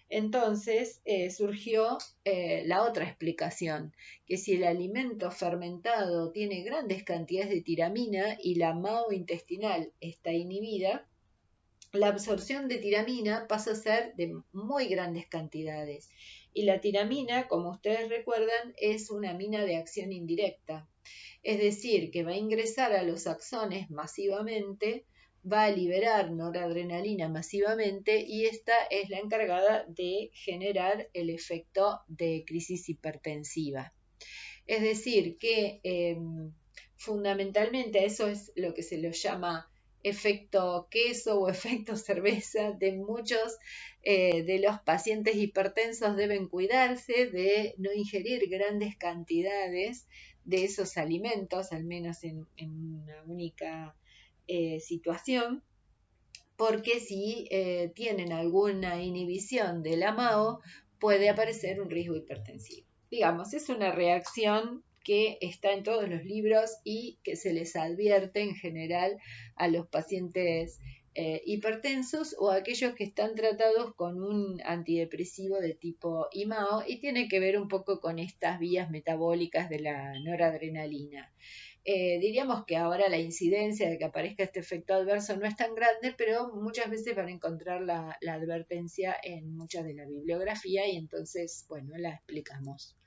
Entonces surgió la otra explicación, que si el alimento fermentado tiene grandes cantidades de tiramina y la MAO intestinal está inhibida, la absorción de tiramina pasa a ser de muy grandes cantidades. Y la tiramina, como ustedes recuerdan, es una amina de acción indirecta. Es decir, que va a ingresar a los axones masivamente, va a liberar noradrenalina masivamente y esta es la encargada de generar el efecto de crisis hipertensiva. Es decir, que fundamentalmente eso es lo que se lo llama efecto queso o efecto cerveza. De muchos de los pacientes hipertensos deben cuidarse de no ingerir grandes cantidades de esos alimentos, al menos en una única situación, porque si tienen alguna inhibición del AMAO puede aparecer un riesgo hipertensivo. Digamos, es una reacción que está en todos los libros y que se les advierte en general a los pacientes hipertensos o a aquellos que están tratados con un antidepresivo de tipo IMAO y tiene que ver un poco con estas vías metabólicas de la noradrenalina. Diríamos que ahora la incidencia de que aparezca este efecto adverso no es tan grande, pero muchas veces van a encontrar la advertencia en mucha de la bibliografía y entonces, bueno, la explicamos.